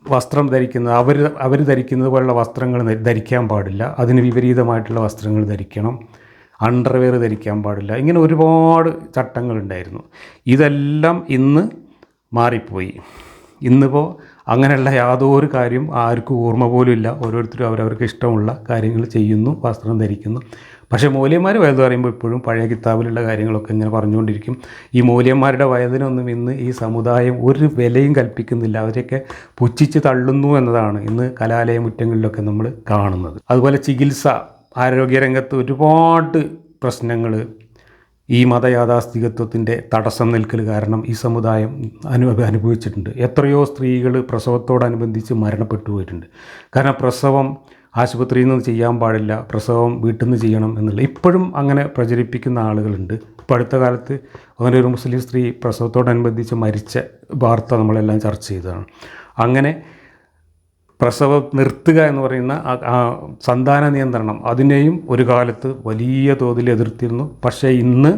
വസ്ത്രം ധരിക്കുന്നത് അവർ ധരിക്കുന്നത് പോലുള്ള വസ്ത്രങ്ങൾ ധരിക്കാൻ പാടില്ല, അതിന് വിപരീതമായിട്ടുള്ള വസ്ത്രങ്ങൾ ധരിക്കണം, അണ്ടർവെയർ ധരിക്കാൻ പാടില്ല, ഇങ്ങനെ ഒരുപാട് ചട്ടങ്ങളുണ്ടായിരുന്നു. ഇതെല്ലാം ഇന്ന് മാറിപ്പോയി. ഇന്നിപ്പോൾ അങ്ങനെയുള്ള യാതൊരു കാര്യം ആർക്കും ഓർമ്മ പോലും ഇല്ല. ഓരോരുത്തരും അവരവർക്ക് ഇഷ്ടമുള്ള കാര്യങ്ങൾ ചെയ്യുന്നു, വസ്ത്രം ധരിക്കുന്നു. പക്ഷേ മൗലവിമാർ വയത് പറയുമ്പോൾ ഇപ്പോഴും പഴയ കിതാബിലുള്ള കാര്യങ്ങളൊക്കെ ഇങ്ങനെ പറഞ്ഞുകൊണ്ടിരിക്കും. ഈ മൗലവിമാരുടെ വയതിനൊന്നും ഇന്ന് ഈ സമുദായം ഒരു വിലയും കൽപ്പിക്കുന്നില്ല, അവരെയൊക്കെ പുച്ഛിച്ച് തള്ളുന്നു എന്നതാണ് ഇന്ന് കലാലയ മുറ്റങ്ങളിലൊക്കെ നമ്മൾ കാണുന്നത്. അതുപോലെ ചികിത്സ, ആരോഗ്യരംഗത്ത് ഒരുപാട് പ്രശ്നങ്ങൾ ഈ മതയാഥാസ്ഥികത്വത്തിൻ്റെ തടസ്സം നിൽക്കൽ കാരണം ഈ സമുദായം അനുഭവിച്ചിട്ടുണ്ട്. എത്രയോ സ്ത്രീകൾ പ്രസവത്തോടനുബന്ധിച്ച് മരണപ്പെട്ടു പോയിട്ടുണ്ട്. കാരണം പ്രസവം ആശുപത്രിയിൽ നിന്ന് ചെയ്യാൻ പാടില്ല, പ്രസവം വീട്ടിൽ നിന്ന് ചെയ്യണം എന്നുള്ള ഇപ്പോഴും അങ്ങനെ പ്രചരിപ്പിക്കുന്ന ആളുകളുണ്ട്. ഇപ്പോൾ അടുത്ത കാലത്ത് അങ്ങനെ ഒരു മുസ്ലിം സ്ത്രീ പ്രസവത്തോടനുബന്ധിച്ച് മരിച്ച വാർത്ത നമ്മളെല്ലാം ചർച്ച ചെയ്തതാണ്. അങ്ങനെ പ്രസവം നിർത്തുക എന്ന് പറയുന്ന സന്താന നിയന്ത്രണം, അതിനെയും ഒരു കാലത്ത് വലിയ തോതിൽ എതിർത്തിരുന്നു. പക്ഷേ ഇന്ന്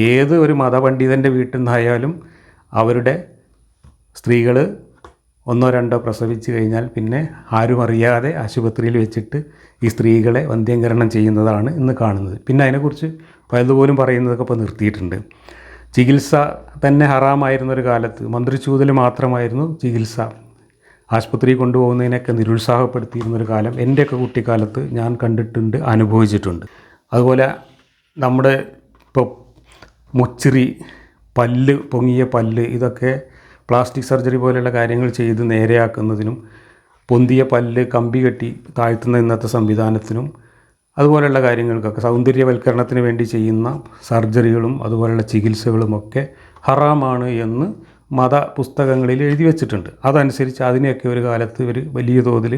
ഏത് ഒരു മതപണ്ഡിതൻ്റെ വീട്ടിൽ നിന്നായാലും അവരുടെ സ്ത്രീകൾ ഒന്നോ രണ്ടോ പ്രസവിച്ച് കഴിഞ്ഞാൽ പിന്നെ ആരും അറിയാതെ ആശുപത്രിയിൽ വെച്ചിട്ട് ഈ സ്ത്രീകളെ വന്ധ്യംകരണം ചെയ്യുന്നതാണ് ഇന്ന് കാണുന്നത്. പിന്നെ അതിനെക്കുറിച്ച് പലതുപോലും പറയുന്നതൊക്കെ ഇപ്പോൾ നിർത്തിയിട്ടുണ്ട്. ചികിത്സ തന്നെ ഹറാമായിരുന്നൊരു കാലത്ത് മന്ത്രിച്ചൂതൽ മാത്രമായിരുന്നു ചികിത്സ. ആശുപത്രി കൊണ്ടുപോകുന്നതിനൊക്കെ നിരുത്സാഹപ്പെടുത്തിയിരുന്നൊരു കാലം എൻ്റെയൊക്കെ കുട്ടിക്കാലത്ത് ഞാൻ കണ്ടിട്ടുണ്ട്, അനുഭവിച്ചിട്ടുണ്ട്. അതുപോലെ നമ്മുടെ ഇപ്പോൾ മുച്ചിറി, പല്ല്, പൊങ്ങിയ പല്ല്, ഇതൊക്കെ പ്ലാസ്റ്റിക് സർജറി പോലെയുള്ള കാര്യങ്ങൾ ചെയ്ത് നേരെയാക്കുന്നതിനും പൊന്തിയ പല്ല് കമ്പി കെട്ടി താഴ്ത്തുന്ന ഇന്നത്തെ സംവിധാനത്തിനും അതുപോലെയുള്ള കാര്യങ്ങൾക്കൊക്കെ സൗന്ദര്യവൽക്കരണത്തിന് വേണ്ടി ചെയ്യുന്ന സർജറികളും അതുപോലെയുള്ള ചികിത്സകളുമൊക്കെ ഹറാമാണ് എന്ന് മതപുസ്തകങ്ങളിൽ എഴുതി വച്ചിട്ടുണ്ട്. അതനുസരിച്ച് അതിനെയൊക്കെ ഒരു കാലത്ത് ഒരു വലിയ തോതിൽ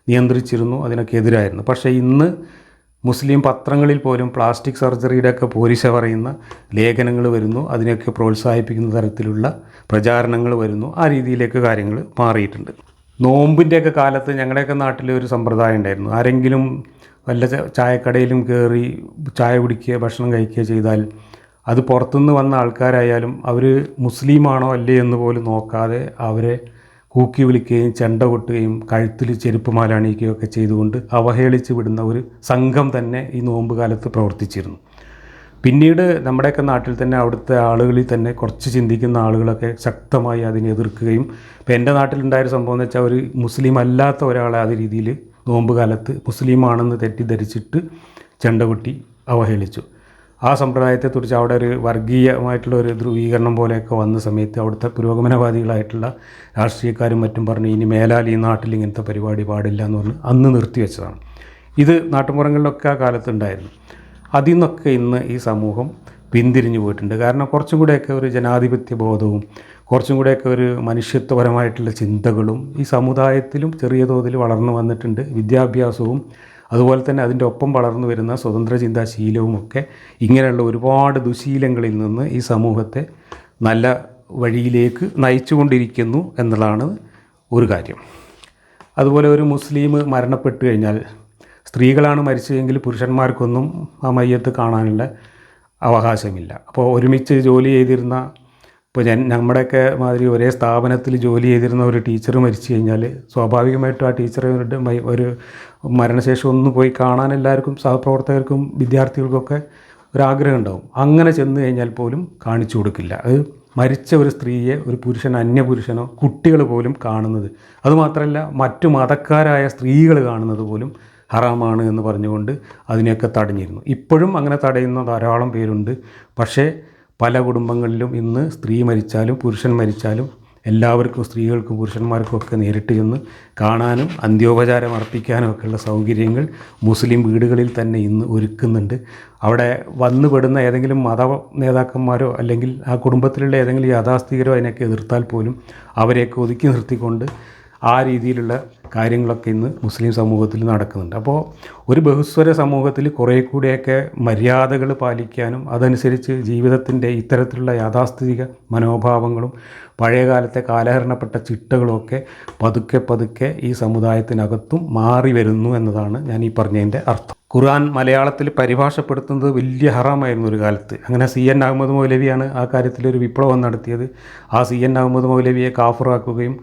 നിയന്ത്രിച്ചിരുന്നു, അതിനൊക്കെ എതിരായിരുന്നു. പക്ഷേ ഇന്ന് മുസ്ലിം പത്രങ്ങളിൽ പോലും പ്ലാസ്റ്റിക് സർജറിയുടെയൊക്കെ പോരിശ പറയുന്ന ലേഖനങ്ങൾ വരുന്നു, അതിനെയൊക്കെ പ്രോത്സാഹിപ്പിക്കുന്ന തരത്തിലുള്ള പ്രചാരണങ്ങൾ വരുന്നു. ആ രീതിയിലേക്ക് കാര്യങ്ങൾ മാറിയിട്ടുണ്ട്. നോമ്പിൻ്റെയൊക്കെ കാലത്ത് ഞങ്ങളുടെയൊക്കെ നാട്ടിൽ ഒരു സമ്പ്രദായം ഉണ്ടായിരുന്നു. ആരെങ്കിലും വല്ല ചായക്കടയിലും കയറി ചായ കുടിക്കുക, ഭക്ഷണം കഴിക്കുക ചെയ്താൽ അത് പുറത്തുനിന്ന് വന്ന ആൾക്കാരായാലും അവർ മുസ്ലിമാണോ അല്ലേ എന്ന് പോലും നോക്കാതെ അവരെ കൂക്കി വിളിക്കുകയും ചെണ്ട കൊട്ടുകയും കഴുത്തിൽ ചെരുപ്പ് മാല അണിയിക്കുകയും ഒക്കെ ചെയ്തുകൊണ്ട് അവഹേളിച്ച് വിടുന്ന ഒരു സംഘം തന്നെ ഈ നോമ്പ് കാലത്ത് പ്രവർത്തിച്ചിരുന്നു. പിന്നീട് നമ്മുടെയൊക്കെ നാട്ടിൽ തന്നെ അവിടുത്തെ ആളുകളിൽ തന്നെ കുറച്ച് ചിന്തിക്കുന്ന ആളുകളൊക്കെ ശക്തമായി അതിനെ എതിർക്കുകയും, ഇപ്പോൾ എൻ്റെ നാട്ടിലുണ്ടായൊരു സംഭവം എന്ന് വെച്ചാൽ ഒരു മുസ്ലിം അല്ലാത്ത ഒരാളെ അത് രീതിയിൽ നോമ്പ് കാലത്ത് മുസ്ലിമാണെന്ന് തെറ്റിദ്ധരിച്ചിട്ട് ചെണ്ട കൊട്ടി അവഹേളിച്ചു. ആ സമ്പ്രദായത്തെക്കുറിച്ച് അവിടെ ഒരു വർഗീയമായിട്ടുള്ള ഒരു ധ്രുവീകരണം പോലെയൊക്കെ വന്ന സമയത്ത് അവിടുത്തെ പുരോഗമനവാദികളായിട്ടുള്ള രാഷ്ട്രീയക്കാരും മറ്റും പറഞ്ഞ് ഇനി മേലാൽ ഈ നാട്ടിൽ ഇങ്ങനത്തെ പരിപാടി പാടില്ല എന്ന് പറഞ്ഞ് അന്ന് നിർത്തിവെച്ചതാണ്. ഇത് നാട്ടുമ്പുറങ്ങളിലൊക്കെ ആ കാലത്തുണ്ടായിരുന്നു. അതിൽ നിന്നൊക്കെ ഇന്ന് ഈ സമൂഹം പിന്തിരിഞ്ഞു പോയിട്ടുണ്ട്. കാരണം കുറച്ചും കൂടെയൊക്കെ ഒരു ജനാധിപത്യ ബോധവും കുറച്ചും കൂടെയൊക്കെ ഒരു മനുഷ്യത്വപരമായിട്ടുള്ള ചിന്തകളും ഈ സമുദായത്തിലും ചെറിയ തോതിൽ വളർന്നു വന്നിട്ടുണ്ട്. വിദ്യാഭ്യാസവും അതുപോലെ തന്നെ അതിൻ്റെ ഒപ്പം വളർന്നു വരുന്ന സ്വതന്ത്ര ചിന്താശീലവുമൊക്കെ ഇങ്ങനെയുള്ള ഒരുപാട് ദുശീലങ്ങളിൽ നിന്ന് ഈ സമൂഹത്തെ നല്ല വഴിയിലേക്ക് നയിച്ചുകൊണ്ടിരിക്കുന്നു എന്നുള്ളതാണ് ഒരു കാര്യം. അതുപോലെ ഒരു മുസ്ലിം മരണപ്പെട്ടു കഴിഞ്ഞാൽ സ്ത്രീകളാണ് മരിച്ചതെങ്കിൽ പുരുഷന്മാർക്കൊന്നും ആ മയ്യത്ത് കാണാനുള്ള അവകാശമില്ല. അപ്പോൾ ഒരുമിച്ച് ജോലി ചെയ്തിരുന്ന, ഇപ്പോൾ നമ്മുടെയൊക്കെ മാതിരി ഒരേ സ്ഥാപനത്തിൽ ജോലി ചെയ്തിരുന്ന ഒരു ടീച്ചർ മരിച്ചു കഴിഞ്ഞാൽ സ്വാഭാവികമായിട്ടും ആ ടീച്ചറുടെ ഒരു മരണശേഷം ഒന്ന് പോയി കാണാൻ എല്ലാവർക്കും സഹപ്രവർത്തകർക്കും വിദ്യാർത്ഥികൾക്കൊക്കെ ഒരാഗ്രഹം ഉണ്ടാവും. അങ്ങനെ ചെന്ന് കഴിഞ്ഞാൽ പോലും കാണിച്ചു കൊടുക്കില്ല. അത് മരിച്ച ഒരു സ്ത്രീയെ ഒരു പുരുഷൻ, അന്യപുരുഷനോ കുട്ടികൾ പോലും കാണുന്നത്, അതുമാത്രമല്ല മറ്റു മതക്കാരായ സ്ത്രീകൾ കാണുന്നത് പോലും ഹറാമാണ് എന്ന് പറഞ്ഞുകൊണ്ട് അതിനെയൊക്കെ തടഞ്ഞിരുന്നു. ഇപ്പോഴും അങ്ങനെ തടയുന്ന ധാരാളം പേരുണ്ട്. പക്ഷേ പല കുടുംബങ്ങളിലും ഇന്ന് സ്ത്രീ മരിച്ചാലും പുരുഷൻ മരിച്ചാലും എല്ലാവർക്കും, സ്ത്രീകൾക്കും പുരുഷന്മാർക്കും ഒക്കെ നേരിട്ട് ചെന്ന് കാണാനും അന്ത്യോപചാരം അർപ്പിക്കാനും ഒക്കെയുള്ള സൗകര്യങ്ങൾ മുസ്ലിം വീടുകളിൽ തന്നെ ഇന്ന് ഒരുക്കുന്നുണ്ട്. അവിടെ വന്നുപെടുന്ന ഏതെങ്കിലും മത നേതാക്കന്മാരോ അല്ലെങ്കിൽ ആ കുടുംബത്തിലുള്ള ഏതെങ്കിലും യാഥാസ്ഥികരോ അതിനൊക്കെ എതിർത്താൽ പോലും അവരെയൊക്കെ ഒതുക്കി നിർത്തിക്കൊണ്ട് ആ രീതിയിലുള്ള കാര്യങ്ങളൊക്കെ ഇന്ന് മുസ്ലിം സമൂഹത്തിൽ നടക്കുന്നുണ്ട്. അപ്പോൾ ഒരു ബഹുസ്വര സമൂഹത്തിൽ കുറേ കൂടിയൊക്കെ മര്യാദകൾ പാലിക്കാനും അതനുസരിച്ച് ജീവിതത്തിൻ്റെ ഇത്തരത്തിലുള്ള യാഥാസ്ഥിതിക മനോഭാവങ്ങളും പഴയകാലത്തെ കാലഹരണപ്പെട്ട ചിട്ടകളുമൊക്കെ പതുക്കെ ഈ സമുദായത്തിനകത്തും മാറി വരുന്നു എന്നതാണ് ഞാൻ ഈ പറഞ്ഞതിൻ്റെ അർത്ഥം. ഖുർആൻ മലയാളത്തിൽ പരിഭാഷപ്പെടുത്തുന്നത് വലിയ ഹറാമായിരുന്നു ഒരു കാലത്ത്. അങ്ങനെ CN അഹമ്മദ് മൗലവിയാണ് ആ കാര്യത്തിലൊരു വിപ്ലവം നടത്തിയത്. ആ CN അഹമ്മദ് മൗലവിയെ കാഫിറാക്കുകയും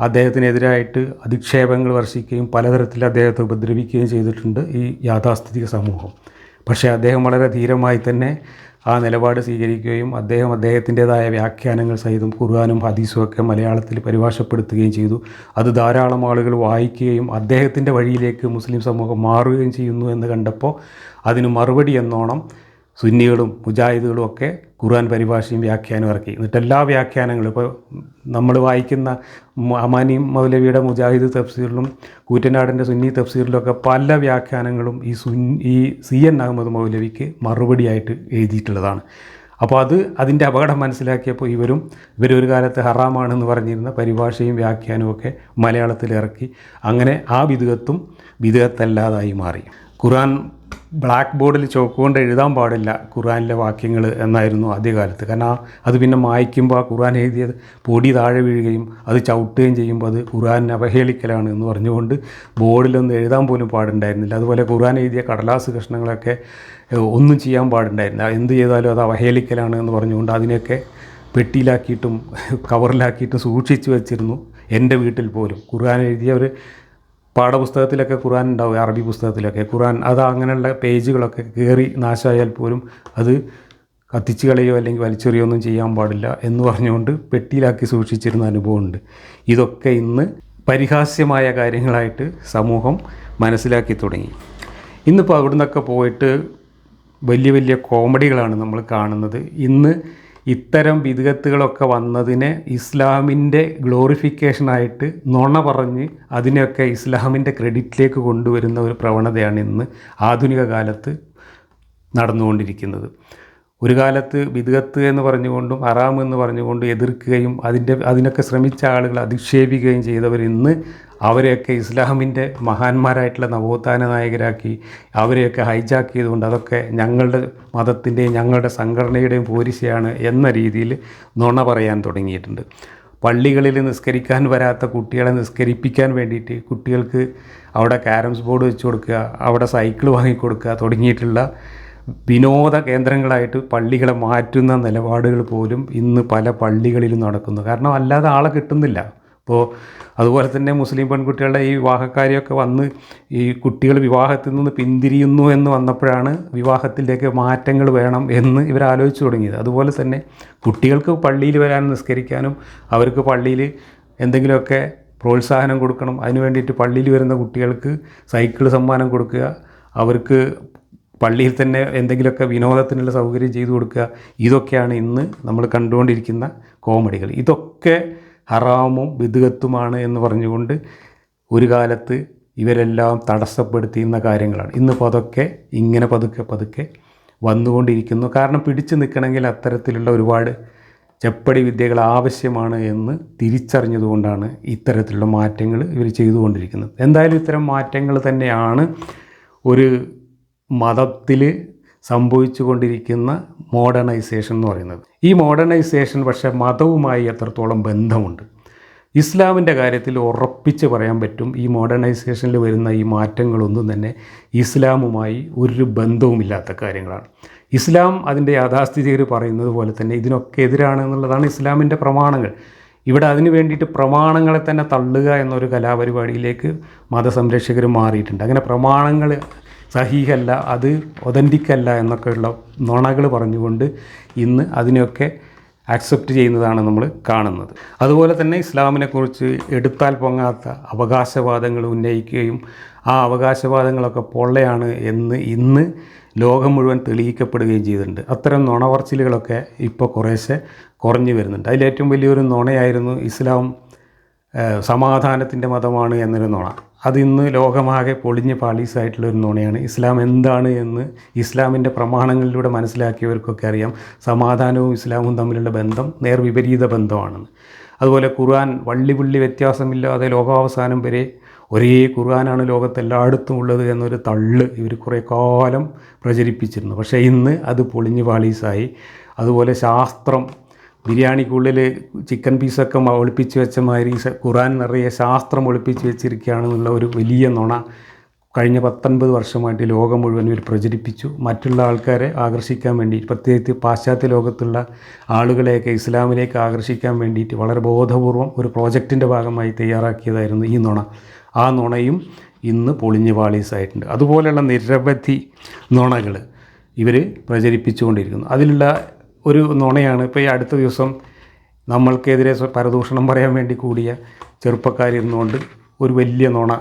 അദ്ദേഹത്തിനെതിരായിട്ട് അധിക്ഷേപങ്ങൾ വർഷിക്കുകയും പലതരത്തിൽ അദ്ദേഹത്തെ ഉപദ്രവിക്കുകയും ചെയ്തിട്ടുണ്ട് ഈ യാഥാസ്ഥിതിക സമൂഹം. പക്ഷേ അദ്ദേഹം വളരെ ധീരമായി തന്നെ ആ നിലപാട് സ്വീകരിക്കുകയും അദ്ദേഹത്തിൻ്റെതായ വ്യാഖ്യാനങ്ങൾ സഹിതം ഖുർആനും ഹദീസും ഒക്കെ മലയാളത്തിൽ പരിഭാഷപ്പെടുത്തുകയും ചെയ്തു. അത് ധാരാളം ആളുകൾ വായിക്കുകയും അദ്ദേഹത്തിൻ്റെ വഴിയിലേക്ക് മുസ്ലിം സമൂഹം മാറുകയും ചെയ്യുന്നു എന്ന് കണ്ടപ്പോൾ അതിന് മറുപടി എന്നോണം സുന്നികളും മുജാഹിദുകളും ഒക്കെ ഖുർആൻ പരിഭാഷയും വ്യാഖ്യാനം ഇറക്കി. എന്നിട്ട് എല്ലാ വ്യാഖ്യാനങ്ങളും ഇപ്പോൾ നമ്മൾ വായിക്കുന്ന അമാനി മൗലവിയുടെ മുജാഹിദ് തഫ്സീറിലും കൂറ്റനാടിൻ്റെ സുന്നി തഫ്സീറിലൊക്കെ പല വ്യാഖ്യാനങ്ങളും ഈ CN അഹമ്മദ് മൗലവിക്ക് മറുപടിയായിട്ട് എഴുതിയിട്ടുള്ളതാണ്. അപ്പോൾ അതിൻ്റെ അപകടം മനസ്സിലാക്കിയപ്പോൾ ഇവരൊരു കാലത്ത് ഹറാമാണെന്ന് പറഞ്ഞിരുന്ന പരിഭാഷയും വ്യാഖ്യാനവും ഒക്കെ മലയാളത്തിൽ ഇറക്കി. അങ്ങനെ ആ ബിദ്അത്തും ബിദ്അത്തല്ലാതായി മാറി. ഖുർആൻ ബ്ലാക്ക് ബോർഡിൽ ചോക്ക് കൊണ്ട് എഴുതാൻ പാടില്ല ഖുർആനിലെ വാക്യങ്ങൾ എന്നായിരുന്നു ആദ്യകാലത്ത്. കാരണം അത് പിന്നെ മായ്ക്കുമ്പോൾ ആ ഖുർആൻ എഴുതിയത് പൊടി താഴെ വീഴുകയും അത് ചവിട്ടുകയും ചെയ്യുമ്പോൾ അത് ഖുർആനെ അവഹേളിക്കലാണ് എന്ന് പറഞ്ഞുകൊണ്ട് ബോർഡിലൊന്നും എഴുതാൻ പോലും പാടുണ്ടായിരുന്നില്ല. അതുപോലെ ഖുർആൻ എഴുതിയ കടലാസ് കഷ്ണങ്ങളൊക്കെ ഒന്നും ചെയ്യാൻ പാടുണ്ടായിരുന്നില്ല. എന്ത് ചെയ്താലും അത് അവഹേളിക്കലാണ് എന്ന് പറഞ്ഞുകൊണ്ട് അതിനെയൊക്കെ പെട്ടിയിലാക്കിയിട്ടും കവറിലാക്കിയിട്ടും സൂക്ഷിച്ചു വെച്ചിരുന്നു. എൻ്റെ വീട്ടിൽ പോലും ഖുർആൻ എഴുതിയ ഒരു പാഠപുസ്തകത്തിലൊക്കെ ഖുർആൻ ഉണ്ടാവും, അറബി പുസ്തകത്തിലൊക്കെ ഖുർആൻ അത് അങ്ങനെയുള്ള പേജുകളൊക്കെ കയറി നാശമായാൽ പോലും അത് കത്തിച്ച് കളയോ അല്ലെങ്കിൽ വലിച്ചെറിയോ ഒന്നും ചെയ്യാൻ പാടില്ല എന്ന് പറഞ്ഞുകൊണ്ട് പെട്ടിയിലാക്കി സൂക്ഷിച്ചിരുന്ന അനുഭവമുണ്ട്. ഇതൊക്കെ ഇന്ന് പരിഹാസ്യമായ കാര്യങ്ങളായിട്ട് സമൂഹം മനസ്സിലാക്കി തുടങ്ങി. ഇന്നിപ്പോൾ അവിടെ നിന്നൊക്കെ പോയിട്ട് വലിയ കോമഡികളാണ് നമ്മൾ കാണുന്നത്. ഇന്ന് ഇത്തരം ബിദ്അത്തുകളൊക്കെ വന്നതിനെ ഇസ്ലാമിൻ്റെ ഗ്ലോറിഫിക്കേഷനായിട്ട് നുണ പറഞ്ഞ് അതിനെയൊക്കെ ഇസ്ലാമിൻ്റെ ക്രെഡിറ്റിലേക്ക് കൊണ്ടുവരുന്ന ഒരു പ്രവണതയാണ് ഇന്ന് ആധുനിക കാലത്ത് നടന്നുകൊണ്ടിരിക്കുന്നത്. ഒരു കാലത്ത് ബിദ്അത്ത് എന്ന് പറഞ്ഞുകൊണ്ടും ഹറാം എന്ന് പറഞ്ഞുകൊണ്ടും എതിർക്കുകയും അതിനൊക്കെ ശ്രമിച്ച ആളുകൾ അധിക്ഷേപിക്കുകയും ചെയ്തവർ ഇന്ന് അവരെയൊക്കെ ഇസ്ലാമിൻ്റെ മഹാന്മാരായിട്ടുള്ള നവോത്ഥാന നായകരാക്കി അവരെയൊക്കെ ഹൈജാക്ക് ചെയ്തുകൊണ്ട് അതൊക്കെ ഞങ്ങളുടെ മതത്തിൻ്റെയും ഞങ്ങളുടെ സംഘടനയുടെയും പോരിശയാണ് എന്ന രീതിയിൽ നുണ പറയാൻ തുടങ്ങിയിട്ടുണ്ട്. പള്ളികളിൽ നിസ്കരിക്കാൻ വരാത്ത കുട്ടികളെ നിസ്കരിപ്പിക്കാൻ വേണ്ടിയിട്ട് കുട്ടികൾക്ക് അവിടെ ക്യാരംസ് ബോർഡ് വെച്ച് കൊടുക്കുക, അവിടെ സൈക്കിൾ വാങ്ങിക്കൊടുക്കുക തുടങ്ങിയിട്ടുള്ള വിനോദ കേന്ദ്രങ്ങളായിട്ട് പള്ളികളെ മാറ്റുന്ന നിലപാടുകൾ പോലും ഇന്ന് പല പള്ളികളിലും നടക്കുന്നു. കാരണം അല്ലാതെ ആളെ കിട്ടുന്നില്ല. അപ്പോൾ അതുപോലെ തന്നെ മുസ്ലിം പെൺകുട്ടികളുടെ ഈ വിവാഹക്കാരിയൊക്കെ വന്ന് ഈ കുട്ടികൾ വിവാഹത്തിൽ നിന്ന് പിന്തിരിയുന്നു എന്ന് വന്നപ്പോഴാണ് വിവാഹത്തിലേക്ക് മാറ്റങ്ങൾ വേണം എന്ന് ഇവർ ആലോചിച്ച് തുടങ്ങിയത്. അതുപോലെ തന്നെ കുട്ടികൾക്ക് പള്ളിയിൽ വരാനും നിസ്കരിക്കാനും അവർക്ക് പള്ളിയിൽ എന്തെങ്കിലുമൊക്കെ പ്രോത്സാഹനം കൊടുക്കണം. അതിന് വേണ്ടിയിട്ട് പള്ളിയിൽ വരുന്ന കുട്ടികൾക്ക് സൈക്കിൾ സമ്മാനം കൊടുക്കുക, അവർക്ക് പള്ളിയിൽ തന്നെ എന്തെങ്കിലുമൊക്കെ വിനോദത്തിനുള്ള സൗകര്യം ചെയ്തു കൊടുക്കുക. ഇതൊക്കെയാണ് ഇന്ന് നമ്മൾ കണ്ടുകൊണ്ടിരിക്കുന്ന കോമഡികൾ. ഇതൊക്കെ ഹറാമും ബിദ്അത്തുമാണ് എന്ന് പറഞ്ഞുകൊണ്ട് ഒരു കാലത്ത് ഇവരെല്ലാം തടസ്സപ്പെടുത്തിയിരുന്ന കാര്യങ്ങളാണ്. ഇന്നിപ്പോൾ അതൊക്കെ ഇങ്ങനെ പതുക്കെ വന്നുകൊണ്ടിരിക്കുന്നു. കാരണം പിടിച്ചു നിൽക്കണമെങ്കിൽ അത്തരത്തിലുള്ള ഒരുപാട് ചെപ്പടി വിദ്യകൾ ആവശ്യമാണ് എന്ന് തിരിച്ചറിഞ്ഞതുകൊണ്ടാണ് ഇത്തരത്തിലുള്ള മാറ്റങ്ങൾ ഇവർ ചെയ്തുകൊണ്ടിരിക്കുന്നത്. എന്തായാലും ഇത്തരം മാറ്റങ്ങൾ തന്നെയാണ് ഒരു മതത്തിൽ സംഭവിച്ചു കൊണ്ടിരിക്കുന്ന മോഡേണൈസേഷൻ എന്ന് പറയുന്നത്. ഈ മോഡേണൈസേഷൻ പക്ഷേ മതവുമായി എത്രത്തോളം ബന്ധമുണ്ട്? ഇസ്ലാമിൻ്റെ കാര്യത്തിൽ ഉറപ്പിച്ച് പറയാൻ പറ്റും, ഈ മോഡേണൈസേഷനിൽ വരുന്ന ഈ മാറ്റങ്ങളൊന്നും തന്നെ ഇസ്ലാമുമായി ഒരു ബന്ധവുമില്ലാത്ത കാര്യങ്ങളാണ്. ഇസ്ലാം അതിൻ്റെ യാഥാസ്ഥിതികർ പറയുന്നത് പോലെ തന്നെ ഇതിനൊക്കെ എതിരാണ് എന്നുള്ളതാണ് ഇസ്ലാമിൻ്റെ പ്രമാണങ്ങൾ. ഇവിടെ അതിന് വേണ്ടിയിട്ട് പ്രമാണങ്ങളെ തന്നെ തള്ളുക എന്നൊരു കലാപരിപാടിയിലേക്ക് മതസംരക്ഷകർ മാറിയിട്ടുണ്ട്. അങ്ങനെ പ്രമാണങ്ങൾ സഹീഹല്ല, അത് ഒതൻറ്റിക്കല്ല എന്നൊക്കെയുള്ള നുണകൾ പറഞ്ഞുകൊണ്ട് ഇന്ന് അതിനെയൊക്കെ ആക്സെപ്റ്റ് ചെയ്യുന്നതാണ് നമ്മൾ കാണുന്നത്. അതുപോലെ തന്നെ ഇസ്ലാമിനെക്കുറിച്ച് എടുത്താൽ പൊങ്ങാത്ത അവകാശവാദങ്ങൾ ഉന്നയിക്കുകയും ആ അവകാശവാദങ്ങളൊക്കെ പൊള്ളയാണ് എന്ന് ഇന്ന് ലോകം മുഴുവൻ തെളിയിക്കപ്പെടുകയും ചെയ്തിട്ടുണ്ട്. അത്തരം നുണവർച്ചിലുകളൊക്കെ ഇപ്പോൾ കുറേശ്ശെ കുറഞ്ഞു വരുന്നുണ്ട്. അതിലേറ്റവും വലിയൊരു നുണയായിരുന്നു ഇസ്ലാം സമാധാനത്തിൻ്റെ മതമാണ് എന്നൊരു നുണ. അതിന്ന് ലോകമാകെ പൊളിഞ്ഞ് പാളീസായിട്ടുള്ളൊരു നുണയാണ്. ഇസ്ലാം എന്താണ് എന്ന് ഇസ്ലാമിൻ്റെ പ്രമാണങ്ങളിലൂടെ മനസ്സിലാക്കിയവർക്കൊക്കെ അറിയാം, സമാധാനവും ഇസ്ലാമും തമ്മിലുള്ള ബന്ധം നേർവിപരീത ബന്ധമാണെന്ന്. അതുപോലെ ഖുർആൻ വള്ളി വ്യത്യാസമില്ലാതെ ലോകാവസാനം വരെ ഒരേ ഖുർആനാണ് ലോകത്തെല്ലായിടത്തും ഉള്ളത് എന്നൊരു തള്ള് ഇവർ കുറേ കാലം പ്രചരിപ്പിച്ചിരുന്നു. പക്ഷേ ഇന്ന് അത് പൊളിഞ്ഞ് പാളീസായി. അതുപോലെ ശാസ്ത്രം, ബിരിയാണിക്കുള്ളിൽ ചിക്കൻ പീസൊക്കെ ഒളിപ്പിച്ച് വെച്ച മാതിരി ഖുർആൻ നിറയെ ശാസ്ത്രം ഒളിപ്പിച്ച് വെച്ചിരിക്കുകയാണെന്നുള്ള ഒരു വലിയ നുണ കഴിഞ്ഞ 19 വർഷമായിട്ട് ലോകം മുഴുവൻ ഇവർ പ്രചരിപ്പിച്ചു. മറ്റുള്ള ആൾക്കാരെ ആകർഷിക്കാൻ വേണ്ടി, പ്രത്യേകിച്ച് പാശ്ചാത്യ ലോകത്തുള്ള ആളുകളെയൊക്കെ ഇസ്ലാമിലേക്ക് ആകർഷിക്കാൻ വേണ്ടിയിട്ട് വളരെ ബോധപൂർവം ഒരു പ്രോജക്റ്റിൻ്റെ ഭാഗമായി തയ്യാറാക്കിയതായിരുന്നു ഈ നുണ. ആ നുണയും ഇന്ന് പൊളിഞ്ഞ് പാളീസായിട്ടുണ്ട്. അതുപോലെയുള്ള നിരവധി നുണകൾ ഇവർ പ്രചരിപ്പിച്ചുകൊണ്ടിരിക്കുന്നു. അതിലുള്ള ഒരു നുണയാണ് ഇപ്പോൾ ഈ അടുത്ത ദിവസം നമ്മൾക്കെതിരെ പരദൂഷണം പറയാൻ വേണ്ടി കൂടിയ ചെറുപ്പക്കാരിരുന്നുകൊണ്ട് ഒരു വലിയ നുണ.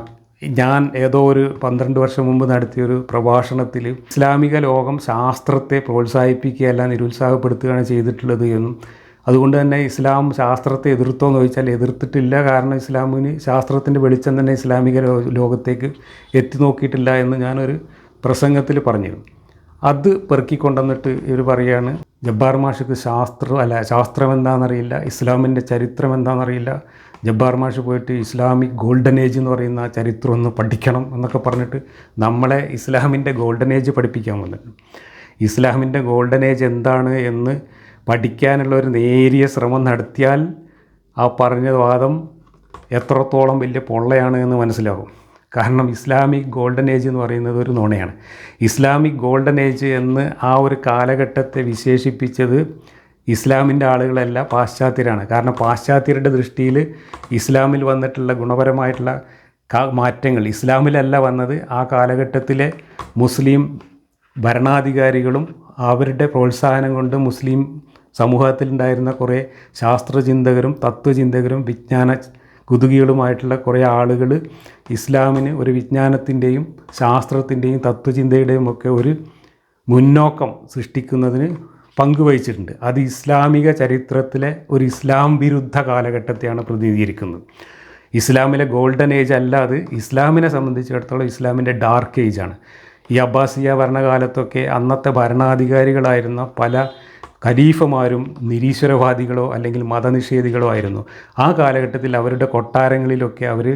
ഞാൻ ഏതോ ഒരു 12 വർഷം മുമ്പ് നടത്തിയൊരു പ്രഭാഷണത്തിൽ ഇസ്ലാമിക ലോകം ശാസ്ത്രത്തെ പ്രോത്സാഹിപ്പിക്കുകയല്ല നിരുത്സാഹപ്പെടുത്തുകയാണ് ചെയ്തിട്ടുള്ളത് എന്നും അതുകൊണ്ട് തന്നെ ഇസ്ലാം ശാസ്ത്രത്തെ എതിർത്തോ എന്ന് ചോദിച്ചാൽ എതിർത്തിട്ടില്ല. കാരണം ഇസ്ലാമിന് ശാസ്ത്രത്തിൻ്റെ വെളിച്ചം തന്നെ ഇസ്ലാമിക ലോകത്തേക്ക് എത്തി നോക്കിയിട്ടില്ല എന്ന് ഞാനൊരു പ്രസംഗത്തിൽ പറഞ്ഞിരുന്നു. അത് പെറുക്കിക്കൊണ്ടുവന്നിട്ട് ഇവർ പറയുകയാണ് ജബ്ബാർ മാഷക്ക് ശാസ്ത്രം എന്താണെന്നറിയില്ല, ഇസ്ലാമിൻ്റെ ചരിത്രം എന്താണെന്നറിയില്ല, ജബ്ബാർ മാഷ് പോയിട്ട് ഇസ്ലാമിക് ഗോൾഡൻ ഏജ് എന്ന് പറയുന്ന ചരിത്രം ഒന്ന് പഠിക്കണം എന്നൊക്കെ പറഞ്ഞിട്ട് നമ്മളെ ഇസ്ലാമിൻ്റെ ഗോൾഡൻ ഏജ് പഠിപ്പിക്കാൻ വന്നിട്ടുണ്ട്. ഇസ്ലാമിൻ്റെ ഗോൾഡൻ ഏജ് എന്താണ് എന്ന് പഠിക്കാനുള്ള ഒരു നേരിയ ശ്രമം നടത്തിയാൽ ആ പറഞ്ഞ വാദം എത്രത്തോളം വലിയ പൊള്ളയാണ് എന്ന് മനസ്സിലാവും. കാരണം ഇസ്ലാമിക് ഗോൾഡൻ ഏജ് എന്ന് പറയുന്നത് ഒരു നുണയാണ്. ഇസ്ലാമിക് ഗോൾഡൻ ഏജ് എന്ന് ആ ഒരു കാലഘട്ടത്തെ വിശേഷിപ്പിച്ചത് ഇസ്ലാമിൻ്റെ ആളുകളല്ല, പാശ്ചാത്യരാണ്. കാരണം പാശ്ചാത്യരുടെ ദൃഷ്ടിയിൽ ഇസ്ലാമിൽ വന്നിട്ടുള്ള ഗുണപരമായിട്ടുള്ള മാറ്റങ്ങൾ ഇസ്ലാമിലല്ല വന്നത്, ആ കാലഘട്ടത്തിലെ മുസ്ലിം ഭരണാധികാരികളും അവരുടെ പ്രോത്സാഹനം കൊണ്ട് മുസ്ലിം സമൂഹത്തിലുണ്ടായിരുന്ന കുറേ ശാസ്ത്രചിന്തകരും തത്വചിന്തകരും വിജ്ഞാന കുതുകികളുമായിട്ടുള്ള കുറേ ആളുകൾ ഇസ്ലാമിന് ഒരു വിജ്ഞാനത്തിൻ്റെയും ശാസ്ത്രത്തിൻ്റെയും തത്വചിന്തയുടെയും ഒക്കെ ഒരു മുന്നോക്കം സൃഷ്ടിക്കുന്നതിന് പങ്കുവഹിച്ചിട്ടുണ്ട്. അത് ഇസ്ലാമിക ചരിത്രത്തിലെ ഒരു ഇസ്ലാം വിരുദ്ധ കാലഘട്ടത്തെയാണ് പ്രതിനിധീകരിക്കുന്നത്. ഇസ്ലാമിലെ ഗോൾഡൻ ഏജ് അല്ല അത്. ഇസ്ലാമിനെ സംബന്ധിച്ചിടത്തോളം ഇസ്ലാമിൻ്റെ ഡാർക്ക് ഏജാണ്. ഈ അബ്ബാസിയ ഭരണകാലത്തൊക്കെ അന്നത്തെ ഭരണാധികാരികളായിരുന്ന പല ഖലീഫമാരും നിരീശ്വരവാദികളോ അല്ലെങ്കിൽ മതനിഷേധികളോ ആയിരുന്നു. ആ കാലഘട്ടത്തിൽ അവരുടെ കൊട്ടാരങ്ങളിലൊക്കെ അവർ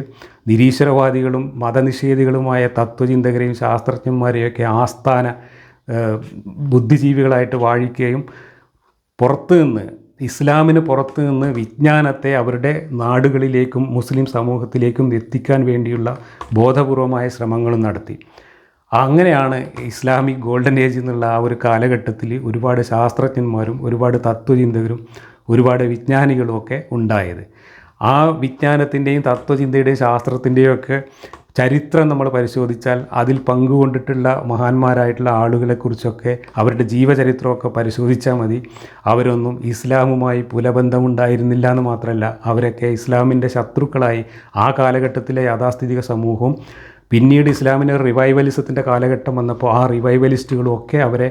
നിരീശ്വരവാദികളും മതനിഷേധികളുമായ തത്വചിന്തകരെയും ശാസ്ത്രജ്ഞന്മാരെയൊക്കെ ആസ്ഥാന ബുദ്ധിജീവികളായിട്ട് വാഴിക്കുകയും പുറത്തു നിന്ന് ഇസ്ലാമിന് പുറത്തു നിന്ന് വിജ്ഞാനത്തെ അവരുടെ നാടുകളിലേക്കും മുസ്ലിം സമൂഹത്തിലേക്കും എത്തിക്കാൻ വേണ്ടിയുള്ള ബോധപൂർവമായ ശ്രമങ്ങളും നടത്തി. അങ്ങനെയാണ് ഇസ്ലാമിക് ഗോൾഡൻ ഏജ് എന്നുള്ള ആ ഒരു കാലഘട്ടത്തിൽ ഒരുപാട് ശാസ്ത്രജ്ഞന്മാരും ഒരുപാട് തത്വചിന്തകരും ഒരുപാട് വിജ്ഞാനികളും ഒക്കെ ഉണ്ടായത്. ആ വിജ്ഞാനത്തിൻ്റെയും തത്വചിന്തയുടെയും ശാസ്ത്രത്തിൻ്റെയും ഒക്കെ ചരിത്രം നമ്മൾ പരിശോധിച്ചാൽ അതിൽ പങ്കുകൊണ്ടിട്ടുള്ള മഹാന്മാരായിട്ടുള്ള ആളുകളെക്കുറിച്ചൊക്കെ അവരുടെ ജീവചരിത്രമൊക്കെ പരിശോധിച്ചാൽ മതി. അവരൊന്നും ഇസ്ലാമുമായി പുലബന്ധമുണ്ടായിരുന്നില്ല എന്ന് മാത്രമല്ല, അവരൊക്കെ ഇസ്ലാമിൻ്റെ ശത്രുക്കളായി ആ കാലഘട്ടത്തിലെ യാഥാസ്ഥിതിക സമൂഹവും പിന്നീട് ഇസ്ലാമിന് റിവൈവലിസത്തിൻ്റെ കാലഘട്ടം വന്നപ്പോൾ ആ റിവൈവലിസ്റ്റുകളും ഒക്കെ അവരെ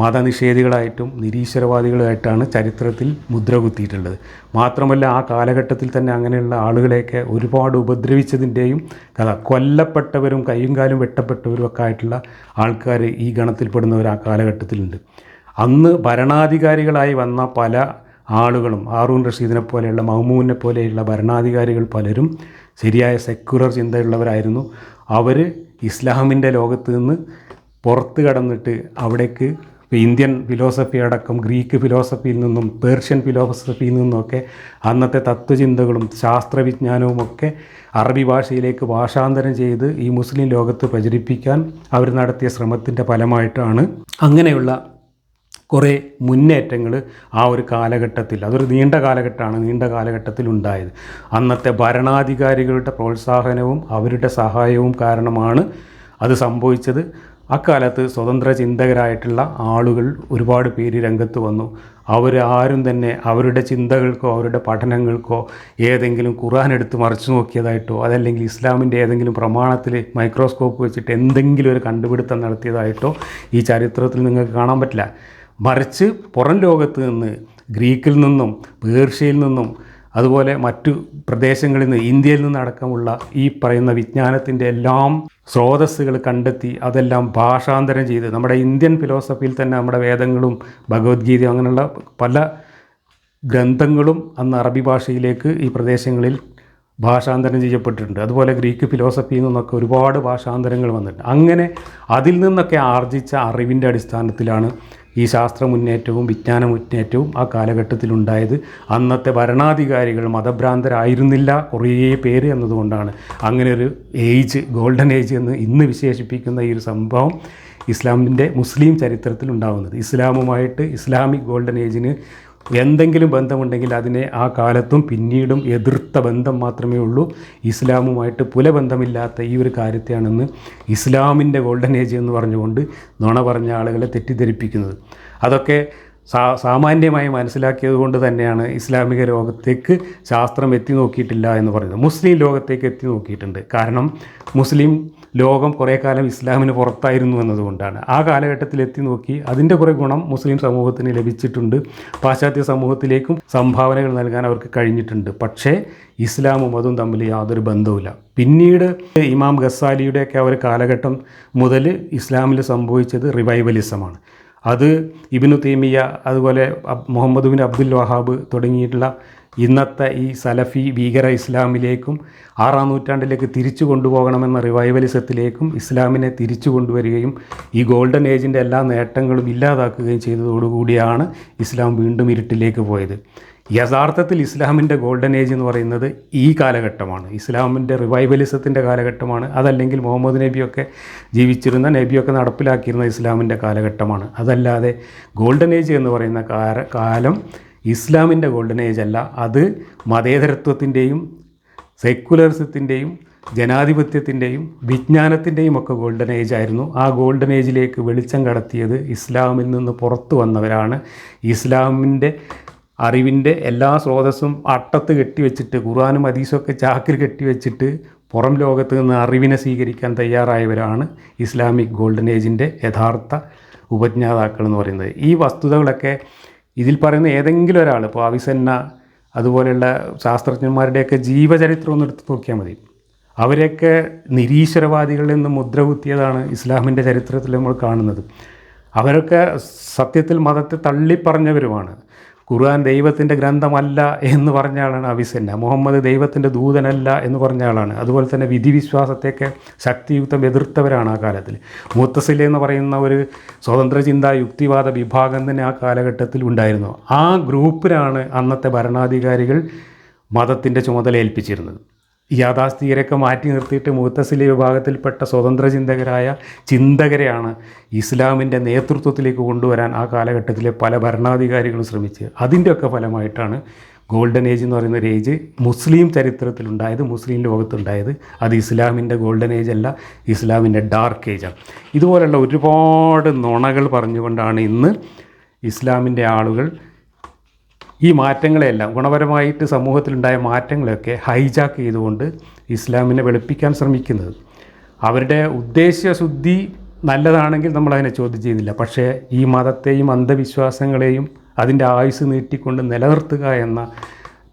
മതനിഷേധികളായിട്ടും നിരീശ്വരവാദികളായിട്ടാണ് ചരിത്രത്തിൽ മുദ്ര കുത്തിയിട്ടുള്ളത്. മാത്രമല്ല ആ കാലഘട്ടത്തിൽ തന്നെ അങ്ങനെയുള്ള ആളുകളെയൊക്കെ ഒരുപാട് ഉപദ്രവിച്ചതിൻ്റെയും കഥ, കൊല്ലപ്പെട്ടവരും കയ്യും കാലും വെട്ടപ്പെട്ടവരും ഒക്കെ ആയിട്ടുള്ള ആൾക്കാർ ഈ ഗണത്തിൽപ്പെടുന്നവർ ആ കാലഘട്ടത്തിലുണ്ട്. അന്ന് ഭരണാധികാരികളായി വന്ന പല ആളുകളും ഹാറൂൺ റഷീദിനെ പോലെയുള്ള മഹ്മൂദിനെ പോലെയുള്ള ഭരണാധികാരികൾ പലരും ശരിയായ സെക്യുലർ ചിന്തയുള്ളവരായിരുന്നു. അവർ ഇസ്ലാമിൻ്റെ ലോകത്ത് നിന്ന് പുറത്ത് കടന്നിട്ട് അവിടേക്ക് ഇന്ത്യൻ ഫിലോസഫി അടക്കം ഗ്രീക്ക് ഫിലോസഫിയിൽ നിന്നും പേർഷ്യൻ ഫിലോസഫിയിൽ നിന്നുമൊക്കെ അന്നത്തെ തത്വചിന്തകളും ശാസ്ത്രവിജ്ഞാനവുമൊക്കെ അറബി ഭാഷയിലേക്ക് ഭാഷാന്തരം ചെയ്ത് ഈ മുസ്ലിം ലോകത്ത് പ്രചരിപ്പിക്കാൻ അവർ നടത്തിയ ശ്രമത്തിൻ്റെ ഫലമായിട്ടാണ് അങ്ങനെയുള്ള കുറേ മുന്നേറ്റങ്ങൾ ആ ഒരു കാലഘട്ടത്തിൽ, അതൊരു നീണ്ട കാലഘട്ടത്തിൽ ഉണ്ടായത്. അന്നത്തെ ഭരണാധികാരികളുടെ പ്രോത്സാഹനവും അവരുടെ സഹായവും കാരണമാണ് അത് സംഭവിച്ചത്. അക്കാലത്ത് സ്വതന്ത്ര ചിന്തകരായിട്ടുള്ള ആളുകൾ ഒരുപാട് പേര് രംഗത്ത് വന്നു. ആരും തന്നെ അവരുടെ ചിന്തകൾക്കോ അവരുടെ പഠനങ്ങൾക്കോ ഏതെങ്കിലും ഖുർആൻ എടുത്ത് മറിച്ചു നോക്കിയതായിട്ടോ അതല്ലെങ്കിൽ ഇസ്ലാമിൻ്റെ ഏതെങ്കിലും പ്രമാണത്തിൽ മൈക്രോസ്കോപ്പ് വെച്ചിട്ട് എന്തെങ്കിലും ഒരു കണ്ടുപിടുത്തം നടത്തിയതായിട്ടോ ഈ ചരിത്രത്തിൽ നിങ്ങൾക്ക് കാണാൻ പറ്റില്ല. മറിച്ച് പുറം ലോകത്ത് നിന്ന്, ഗ്രീക്കിൽ നിന്നും പേർഷ്യയിൽ നിന്നും അതുപോലെ മറ്റു പ്രദേശങ്ങളിൽ നിന്ന്, ഇന്ത്യയിൽ നിന്നടക്കമുള്ള ഈ പറയുന്ന വിജ്ഞാനത്തിൻ്റെ എല്ലാം സ്രോതസ്സുകൾ കണ്ടെത്തി അതെല്ലാം ഭാഷാന്തരം ചെയ്ത് നമ്മുടെ ഇന്ത്യൻ ഫിലോസഫിയിൽ തന്നെ നമ്മുടെ വേദങ്ങളും ഭഗവത്ഗീതയും അങ്ങനെയുള്ള പല ഗ്രന്ഥങ്ങളും അന്ന് അറബി ഭാഷയിലേക്ക് ഈ പ്രദേശങ്ങളിൽ ഭാഷാന്തരം ചെയ്യപ്പെട്ടിട്ടുണ്ട്. അതുപോലെ ഗ്രീക്ക് ഫിലോസഫിയിൽ നിന്നൊക്കെ ഒരുപാട് ഭാഷാന്തരങ്ങൾ വന്നിട്ടുണ്ട്. അങ്ങനെ അതിൽ നിന്നൊക്കെ ആർജിച്ച അറിവിൻ്റെ അടിസ്ഥാനത്തിലാണ് ഈ ശാസ്ത്ര മുന്നേറ്റവും വിജ്ഞാന മുന്നേറ്റവും ആ കാലഘട്ടത്തിലുണ്ടായത്. അന്നത്തെ ഭരണാധികാരികൾ മതഭ്രാന്തരായിരുന്നില്ല കുറേ പേര് എന്നതുകൊണ്ടാണ് അങ്ങനെ ഒരു ഏജ്, ഗോൾഡൻ ഏജ് എന്ന് ഇന്ന് വിശേഷിപ്പിക്കുന്ന ഈ ഒരു സംഭവം ഇസ്ലാമിൻ്റെ മുസ്ലിം ചരിത്രത്തിൽ ഉണ്ടാകുന്നത്. ഇസ്ലാമുമായിട്ട് ഇസ്ലാമിക് ഗോൾഡൻ ഏജിന് എന്തെങ്കിലും ബന്ധമുണ്ടെങ്കിൽ അതിനെ ആ കാലത്തും പിന്നീടും എതിർത്ത ബന്ധം മാത്രമേ ഉള്ളൂ. ഇസ്ലാമുമായിട്ട് പുലബന്ധമില്ലാത്ത ഈ ഒരു കാര്യത്തെയാണെന്ന് ഇസ്ലാമിൻ്റെ ഗോൾഡൻ ഏജ് എന്ന് പറഞ്ഞുകൊണ്ട് നുണ പറഞ്ഞ ആളുകളെ തെറ്റിദ്ധരിപ്പിക്കുന്നത്. അതൊക്കെ സാമാന്യമായി മനസ്സിലാക്കിയത് കൊണ്ട് തന്നെയാണ് ഇസ്ലാമിക ലോകത്തേക്ക് ശാസ്ത്രം എത്തി നോക്കിയിട്ടില്ല എന്ന് പറയുന്നത്. മുസ്ലിം ലോകത്തേക്ക് എത്തി നോക്കിയിട്ടുണ്ട്. കാരണം മുസ്ലിം ലോകം കുറേ കാലം ഇസ്ലാമിന് പുറത്തായിരുന്നു എന്നതുകൊണ്ടാണ്. ആ കാലഘട്ടത്തിൽ എത്തി നോക്കി അതിൻ്റെ കുറേ ഗുണം മുസ്ലിം സമൂഹത്തിന് ലഭിച്ചിട്ടുണ്ട്. പാശ്ചാത്യ സമൂഹത്തിലേക്കും സംഭാവനകൾ നൽകാൻ അവർക്ക് കഴിഞ്ഞിട്ടുണ്ട്. പക്ഷേ ഇസ്ലാമും അതും തമ്മിൽ യാതൊരു ബന്ധവുമില്ല. പിന്നീട് ഇമാം ഗസാലിയുടെയൊക്കെ ഒരു കാലഘട്ടം മുതൽ ഇസ്ലാമിൽ സംഭവിച്ചത് റിവൈവലിസമാണ്. അത് ഇബ്നു തൈമിയ്യ, അതുപോലെ മുഹമ്മദ് ബിൻ അബ്ദുൽ വഹാബ് തുടങ്ങിയിട്ടുള്ള ഇന്നത്തെ ഈ സലഫി ഭീകര ഇസ്ലാമിലേക്കും 6-ാം നൂറ്റാണ്ടിലേക്ക് തിരിച്ചു കൊണ്ടുപോകണമെന്ന റിവൈവലിസത്തിലേക്കും ഇസ്ലാമിനെ തിരിച്ചു കൊണ്ടുവരികയും ഈ ഗോൾഡൻ ഏജിൻ്റെ എല്ലാ നേട്ടങ്ങളും ഇല്ലാതാക്കുകയും ചെയ്തതോടുകൂടിയാണ് ഇസ്ലാം വീണ്ടും ഇരുട്ടിലേക്ക് പോയത്. യഥാർത്ഥത്തിൽ ഇസ്ലാമിൻ്റെ ഗോൾഡൻ ഏജ് എന്ന് പറയുന്നത് ഈ കാലഘട്ടമാണ്. ഇസ്ലാമിൻ്റെ റിവൈവലിസത്തിൻ്റെ കാലഘട്ടമാണ്. അതല്ലെങ്കിൽ മുഹമ്മദ് നബിയൊക്കെ ജീവിച്ചിരുന്ന, നബിയൊക്കെ നടപ്പിലാക്കിയിരുന്ന ഇസ്ലാമിൻ്റെ കാലഘട്ടമാണ്. അതല്ലാതെ ഗോൾഡൻ ഏജ് എന്ന് പറയുന്ന കാലം ഇസ്ലാമിൻ്റെ ഗോൾഡൻ ഏജ് അല്ല. അത് മതേതരത്വത്തിൻ്റെയും സെക്കുലറിസത്തിൻ്റെയും ജനാധിപത്യത്തിൻ്റെയും വിജ്ഞാനത്തിൻ്റെയും ഒക്കെ ഗോൾഡൻ ഏജ് ആയിരുന്നു. ആ ഗോൾഡൻ ഏജിലേക്ക് വെളിച്ചം കടത്തിയത് ഇസ്ലാമിൽ നിന്ന് പുറത്തു വന്നവരാണ്. ഇസ്ലാമിൻ്റെ അറിവിൻ്റെ എല്ലാ സ്രോതസ്സും അട്ടത്ത് കെട്ടിവെച്ചിട്ട്, ഖുർആനും ഹദീസൊക്കെ ചാക്കിൽ കെട്ടിവെച്ചിട്ട് പുറം ലോകത്ത് നിന്ന് അറിവിനെ സ്വീകരിക്കാൻ തയ്യാറായവരാണ് ഇസ്ലാമിക് ഗോൾഡൻ ഏജിൻ്റെ യഥാർത്ഥ ഉപജ്ഞാതാക്കൾ എന്ന് പറയുന്നത്. ഈ വസ്തുതകളൊക്കെ ഇതിൽ പറയുന്ന ഏതെങ്കിലും ഒരാൾ, ഇപ്പോൾ അവിസന്ന അതുപോലെയുള്ള ശാസ്ത്രജ്ഞന്മാരുടെയൊക്കെ ജീവചരിത്രം ഒന്ന് എടുത്ത് നോക്കിയാൽ മതി. അവരെയൊക്കെ നിരീശ്വരവാദികളിൽ നിന്ന് മുദ്ര കുത്തിയതാണ് ഇസ്ലാമിൻ്റെ ചരിത്രത്തിൽ നമ്മൾ കാണുന്നത്. അവരൊക്കെ സത്യത്തിൽ മതത്തെ തള്ളിപ്പറഞ്ഞവരുമാണ്. ഖുർആൻ ദൈവത്തിൻ്റെ ഗ്രന്ഥമല്ല എന്ന് പറഞ്ഞ ആളാണ് അവിസന്ന. മുഹമ്മദ് ദൈവത്തിൻ്റെ ദൂതനല്ല എന്ന് പറഞ്ഞ ആളാണ്. അതുപോലെ തന്നെ വിധിവിശ്വാസത്തെയൊക്കെ ശക്തിയുക്തം എതിർത്തവരാണ് ആ കാലത്തിൽ. മുത്തസില എന്ന് പറയുന്ന ഒരു സ്വതന്ത്ര ചിന്താ യുക്തിവാദ വിഭാഗം തന്നെ ആ കാലഘട്ടത്തിൽ ഉണ്ടായിരുന്നു. ആ ഗ്രൂപ്പിനാണ് അന്നത്തെ ഭരണാധികാരികൾ മതത്തിൻ്റെ ചുമതല ഏൽപ്പിച്ചിരുന്നത്. യാഥാസ്ഥികരെയൊക്കെ മാറ്റി നിർത്തിയിട്ട് മുത്തസിലി വിഭാഗത്തിൽപ്പെട്ട സ്വതന്ത്ര ചിന്തകരെയാണ് ഇസ്ലാമിൻ്റെ നേതൃത്വത്തിലേക്ക് കൊണ്ടുവരാൻ ആ കാലഘട്ടത്തിലെ പല ഭരണാധികാരികളും ശ്രമിച്ചത്. അതിൻ്റെയൊക്കെ ഫലമായിട്ടാണ് ഗോൾഡൻ ഏജ് എന്ന് പറയുന്ന ഒരു ഏജ് മുസ്ലിം ചരിത്രത്തിലുണ്ടായത്, മുസ്ലിം ലോകത്തുണ്ടായത്. അത് ഇസ്ലാമിൻ്റെ ഗോൾഡൻ ഏജ് അല്ല, ഇസ്ലാമിൻ്റെ ഡാർക്ക് ഏജാണ്. ഇതുപോലുള്ള ഒരുപാട് നുണകൾ പറഞ്ഞുകൊണ്ടാണ് ഇന്ന് ഇസ്ലാമിൻ്റെ ആളുകൾ ഈ മാറ്റങ്ങളെല്ലാം, ഗുണപരമായിട്ട് സമൂഹത്തിലുണ്ടായ മാറ്റങ്ങളെയൊക്കെ ഹൈജാക്ക് ചെയ്തുകൊണ്ട് ഇസ്ലാമിനെ വെളുപ്പിക്കാൻ ശ്രമിക്കുന്നത്. അവരുടെ ഉദ്ദേശ്യശുദ്ധി നല്ലതാണെങ്കിൽ നമ്മളതിനെ ചോദ്യം ചെയ്യുന്നില്ല. പക്ഷേ ഈ മതത്തെയും അന്ധവിശ്വാസങ്ങളെയും അതിൻ്റെ ആയുസ് നീട്ടിക്കൊണ്ട് നിലനിർത്തുക എന്ന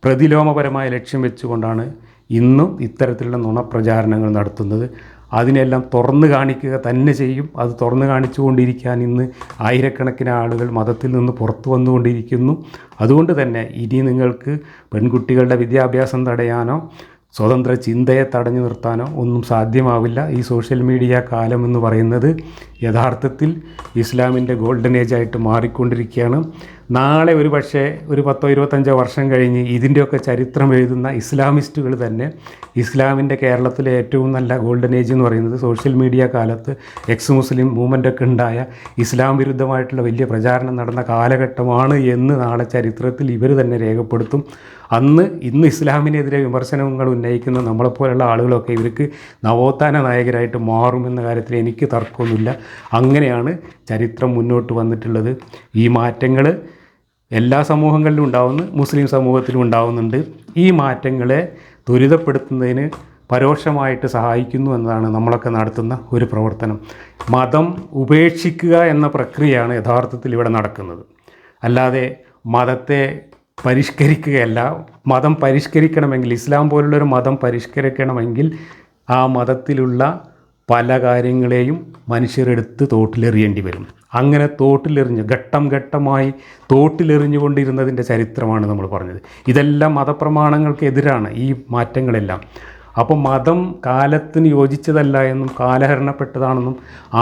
പ്രതിലോമപരമായ ലക്ഷ്യം വെച്ചുകൊണ്ടാണ് ഇന്നും ഇത്തരത്തിലുള്ള നുണപ്രചാരണങ്ങൾ നടത്തുന്നത്. അതിനെല്ലാം തുറന്നു കാണിക്കുക തന്നെ ചെയ്യും. അത് തുറന്നു കാണിച്ചുകൊണ്ടിരിക്കാൻ ഇന്ന് ആയിരക്കണക്കിന് ആളുകൾ മതത്തിൽ നിന്ന് പുറത്തു വന്നുകൊണ്ടിരിക്കുന്നു. അതുകൊണ്ട് തന്നെ ഇനി നിങ്ങൾക്ക് പെൺകുട്ടികളുടെ വിദ്യാഭ്യാസം തടയാനോ സ്വതന്ത്ര ചിന്തയെ തടഞ്ഞു നിർത്താനോ ഒന്നും സാധ്യമാവില്ല. ഈ സോഷ്യൽ മീഡിയ കാലം എന്ന് പറയുന്നത് യഥാർത്ഥത്തിൽ ഇസ്ലാമിൻ്റെ ഗോൾഡൻ ഏജായിട്ട് മാറിക്കൊണ്ടിരിക്കുകയാണ്. നാളെ ഒരു പക്ഷേ ഒരു 10-25 വർഷം കഴിഞ്ഞ് ഇതിൻ്റെയൊക്കെ ചരിത്രം എഴുതുന്ന ഇസ്ലാമിസ്റ്റുകൾ തന്നെ ഇസ്ലാമിൻ്റെ കേരളത്തിലെ ഏറ്റവും നല്ല ഗോൾഡൻ ഏജ് എന്ന് പറയുന്നത് സോഷ്യൽ മീഡിയ കാലത്ത് എക്സ് മുസ്ലിം മൂവ്മെൻ്റൊക്കെ ഉണ്ടായ ഇസ്ലാം വിരുദ്ധമായിട്ടുള്ള വലിയ പ്രചാരണം നടന്ന കാലഘട്ടമാണ് എന്ന് നാളെ ചരിത്രത്തിൽ ഇവർ തന്നെ രേഖപ്പെടുത്തും. ഇന്ന് ഇസ്ലാമിനെതിരെ വിമർശനങ്ങൾ ഉന്നയിക്കുന്ന നമ്മളെപ്പോലുള്ള ആളുകളൊക്കെ ഇവർക്ക് നവോത്ഥാന നായകരായിട്ട് മാറുമെന്ന കാര്യത്തിൽ എനിക്ക് തർക്കമൊന്നുമില്ല. അങ്ങനെയാണ് ചരിത്രം മുന്നോട്ട് വന്നിട്ടുള്ളത്. ഈ മാറ്റങ്ങൾ എല്ലാ സമൂഹങ്ങളിലും ഉണ്ടാവുന്നു, മുസ്ലിം സമൂഹത്തിലും ഉണ്ടാവുന്നുണ്ട്. ഈ മാറ്റങ്ങളെ ത്വരിതപ്പെടുത്തുന്നതിന് പരോക്ഷമായിട്ട് സഹായിക്കുന്നു എന്നതാണ് നമ്മളൊക്കെ നടത്തുന്ന ഒരു പ്രവർത്തനം. മതം ഉപേക്ഷിക്കുക എന്ന പ്രക്രിയയാണ് യഥാർത്ഥത്തിൽ ഇവിടെ നടക്കുന്നത്. അല്ലാതെ മതത്തെ പരിഷ്കരിക്കുകയല്ല. മതം പരിഷ്കരിക്കണമെങ്കിൽ, ഇസ്ലാം പോലുള്ളൊരു മതം പരിഷ്കരിക്കണമെങ്കിൽ ആ മതത്തിലുള്ള പല കാര്യങ്ങളെയും മനുഷ്യരെടുത്ത് തോട്ടിലെറിയേണ്ടി വരും. അങ്ങനെ തോട്ടിലെറിഞ്ഞ് ഘട്ടം ഘട്ടമായി തോട്ടിലെറിഞ്ഞുകൊണ്ടിരുന്നതിൻ്റെ ചരിത്രമാണ് നമ്മൾ പറഞ്ഞത്. ഇതെല്ലാം മതപ്രമാണങ്ങൾക്കെതിരാണ് ഈ മാറ്റങ്ങളെല്ലാം. അപ്പോൾ മതം കാലത്തിന് യോജിച്ചതല്ല എന്നും കാലഹരണപ്പെട്ടതാണെന്നും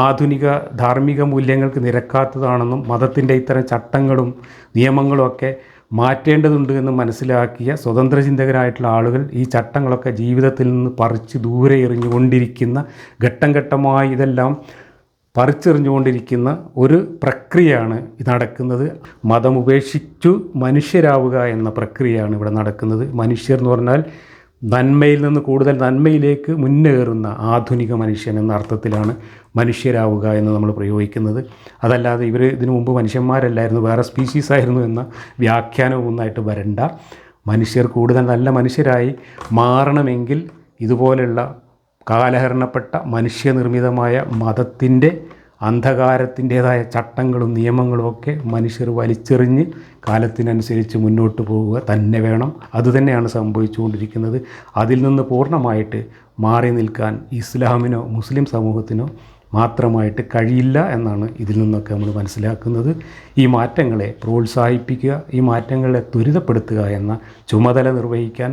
ആധുനിക ധാർമ്മിക മൂല്യങ്ങൾക്ക് നിരക്കാത്തതാണെന്നും മതത്തിൻ്റെ ഇത്തരം ചട്ടങ്ങളും നിയമങ്ങളും ഒക്കെ മാറ്റേണ്ടതുണ്ട് എന്ന് മനസ്സിലാക്കിയ സ്വതന്ത്ര ചിന്തകരായിട്ടുള്ള ആളുകൾ ഈ ചട്ടങ്ങളൊക്കെ ജീവിതത്തിൽ നിന്ന് പറിച്ച് ദൂരെ എറിഞ്ഞുകൊണ്ടിരിക്കുന്ന, ഘട്ടം ഘട്ടമായി ഇതെല്ലാം പറിച്ചെറിഞ്ഞുകൊണ്ടിരിക്കുന്ന ഒരു പ്രക്രിയയാണ് നടക്കുന്നത്. മതം ഉപേക്ഷിച്ചു മനുഷ്യരാവുക എന്ന പ്രക്രിയയാണ് ഇവിടെ നടക്കുന്നത്. മനുഷ്യർ എന്ന് പറഞ്ഞാൽ നന്മയിൽ നിന്ന് കൂടുതൽ നന്മയിലേക്ക് മുന്നേറുന്ന ആധുനിക മനുഷ്യൻ എന്ന അർത്ഥത്തിലാണ് മനുഷ്യരാവുക എന്ന് നമ്മൾ പ്രയോഗിക്കുന്നത്. അതല്ലാതെ ഇവർ ഇതിനു മുമ്പ് മനുഷ്യന്മാരല്ലായിരുന്നു, വേറെ സ്പീഷീസ് ആയിരുന്നു എന്ന വ്യാഖ്യാനവും ഒന്നായിട്ട് വരണ്ട. മനുഷ്യർ കൂടുതൽ നല്ല മനുഷ്യരായി മാറണമെങ്കിൽ ഇതുപോലെയുള്ള കാലഹരണപ്പെട്ട മനുഷ്യനിർമ്മിതമായ മതത്തിൻ്റെ അന്ധകാരത്തിൻ്റേതായ ചട്ടങ്ങളും നിയമങ്ങളും ഒക്കെ മനുഷ്യർ വലിച്ചെറിഞ്ഞ് കാലത്തിനനുസരിച്ച് മുന്നോട്ട് പോവുക തന്നെ വേണം. അതുതന്നെയാണ് സംഭവിച്ചുകൊണ്ടിരിക്കുന്നത്. അതിൽ നിന്ന് പൂർണ്ണമായിട്ട് മാറി നിൽക്കാൻ ഇസ്ലാമിനോ മുസ്ലിം സമൂഹത്തിനോ മാത്രമായിട്ട് കഴിയില്ല എന്നാണ് ഇതിൽ നിന്നൊക്കെ നമ്മൾ മനസ്സിലാക്കുന്നത്. ഈ മാറ്റങ്ങളെ പ്രോത്സാഹിപ്പിക്കുക, ഈ മാറ്റങ്ങളെ ത്വരിതപ്പെടുത്തുക എന്ന ചുമതല നിർവഹിക്കാൻ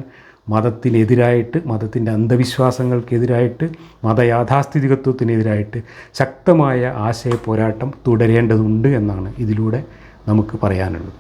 മതത്തിനെതിരായിട്ട്, മതത്തിൻ്റെ അന്ധവിശ്വാസങ്ങൾക്കെതിരായിട്ട്, മതയാഥാസ്ഥിതികത്വത്തിനെതിരായിട്ട് ശക്തമായ ആശയ പോരാട്ടം തുടരേണ്ടതുണ്ട് എന്നാണ് ഇതിലൂടെ നമുക്ക് പറയാനുള്ളത്.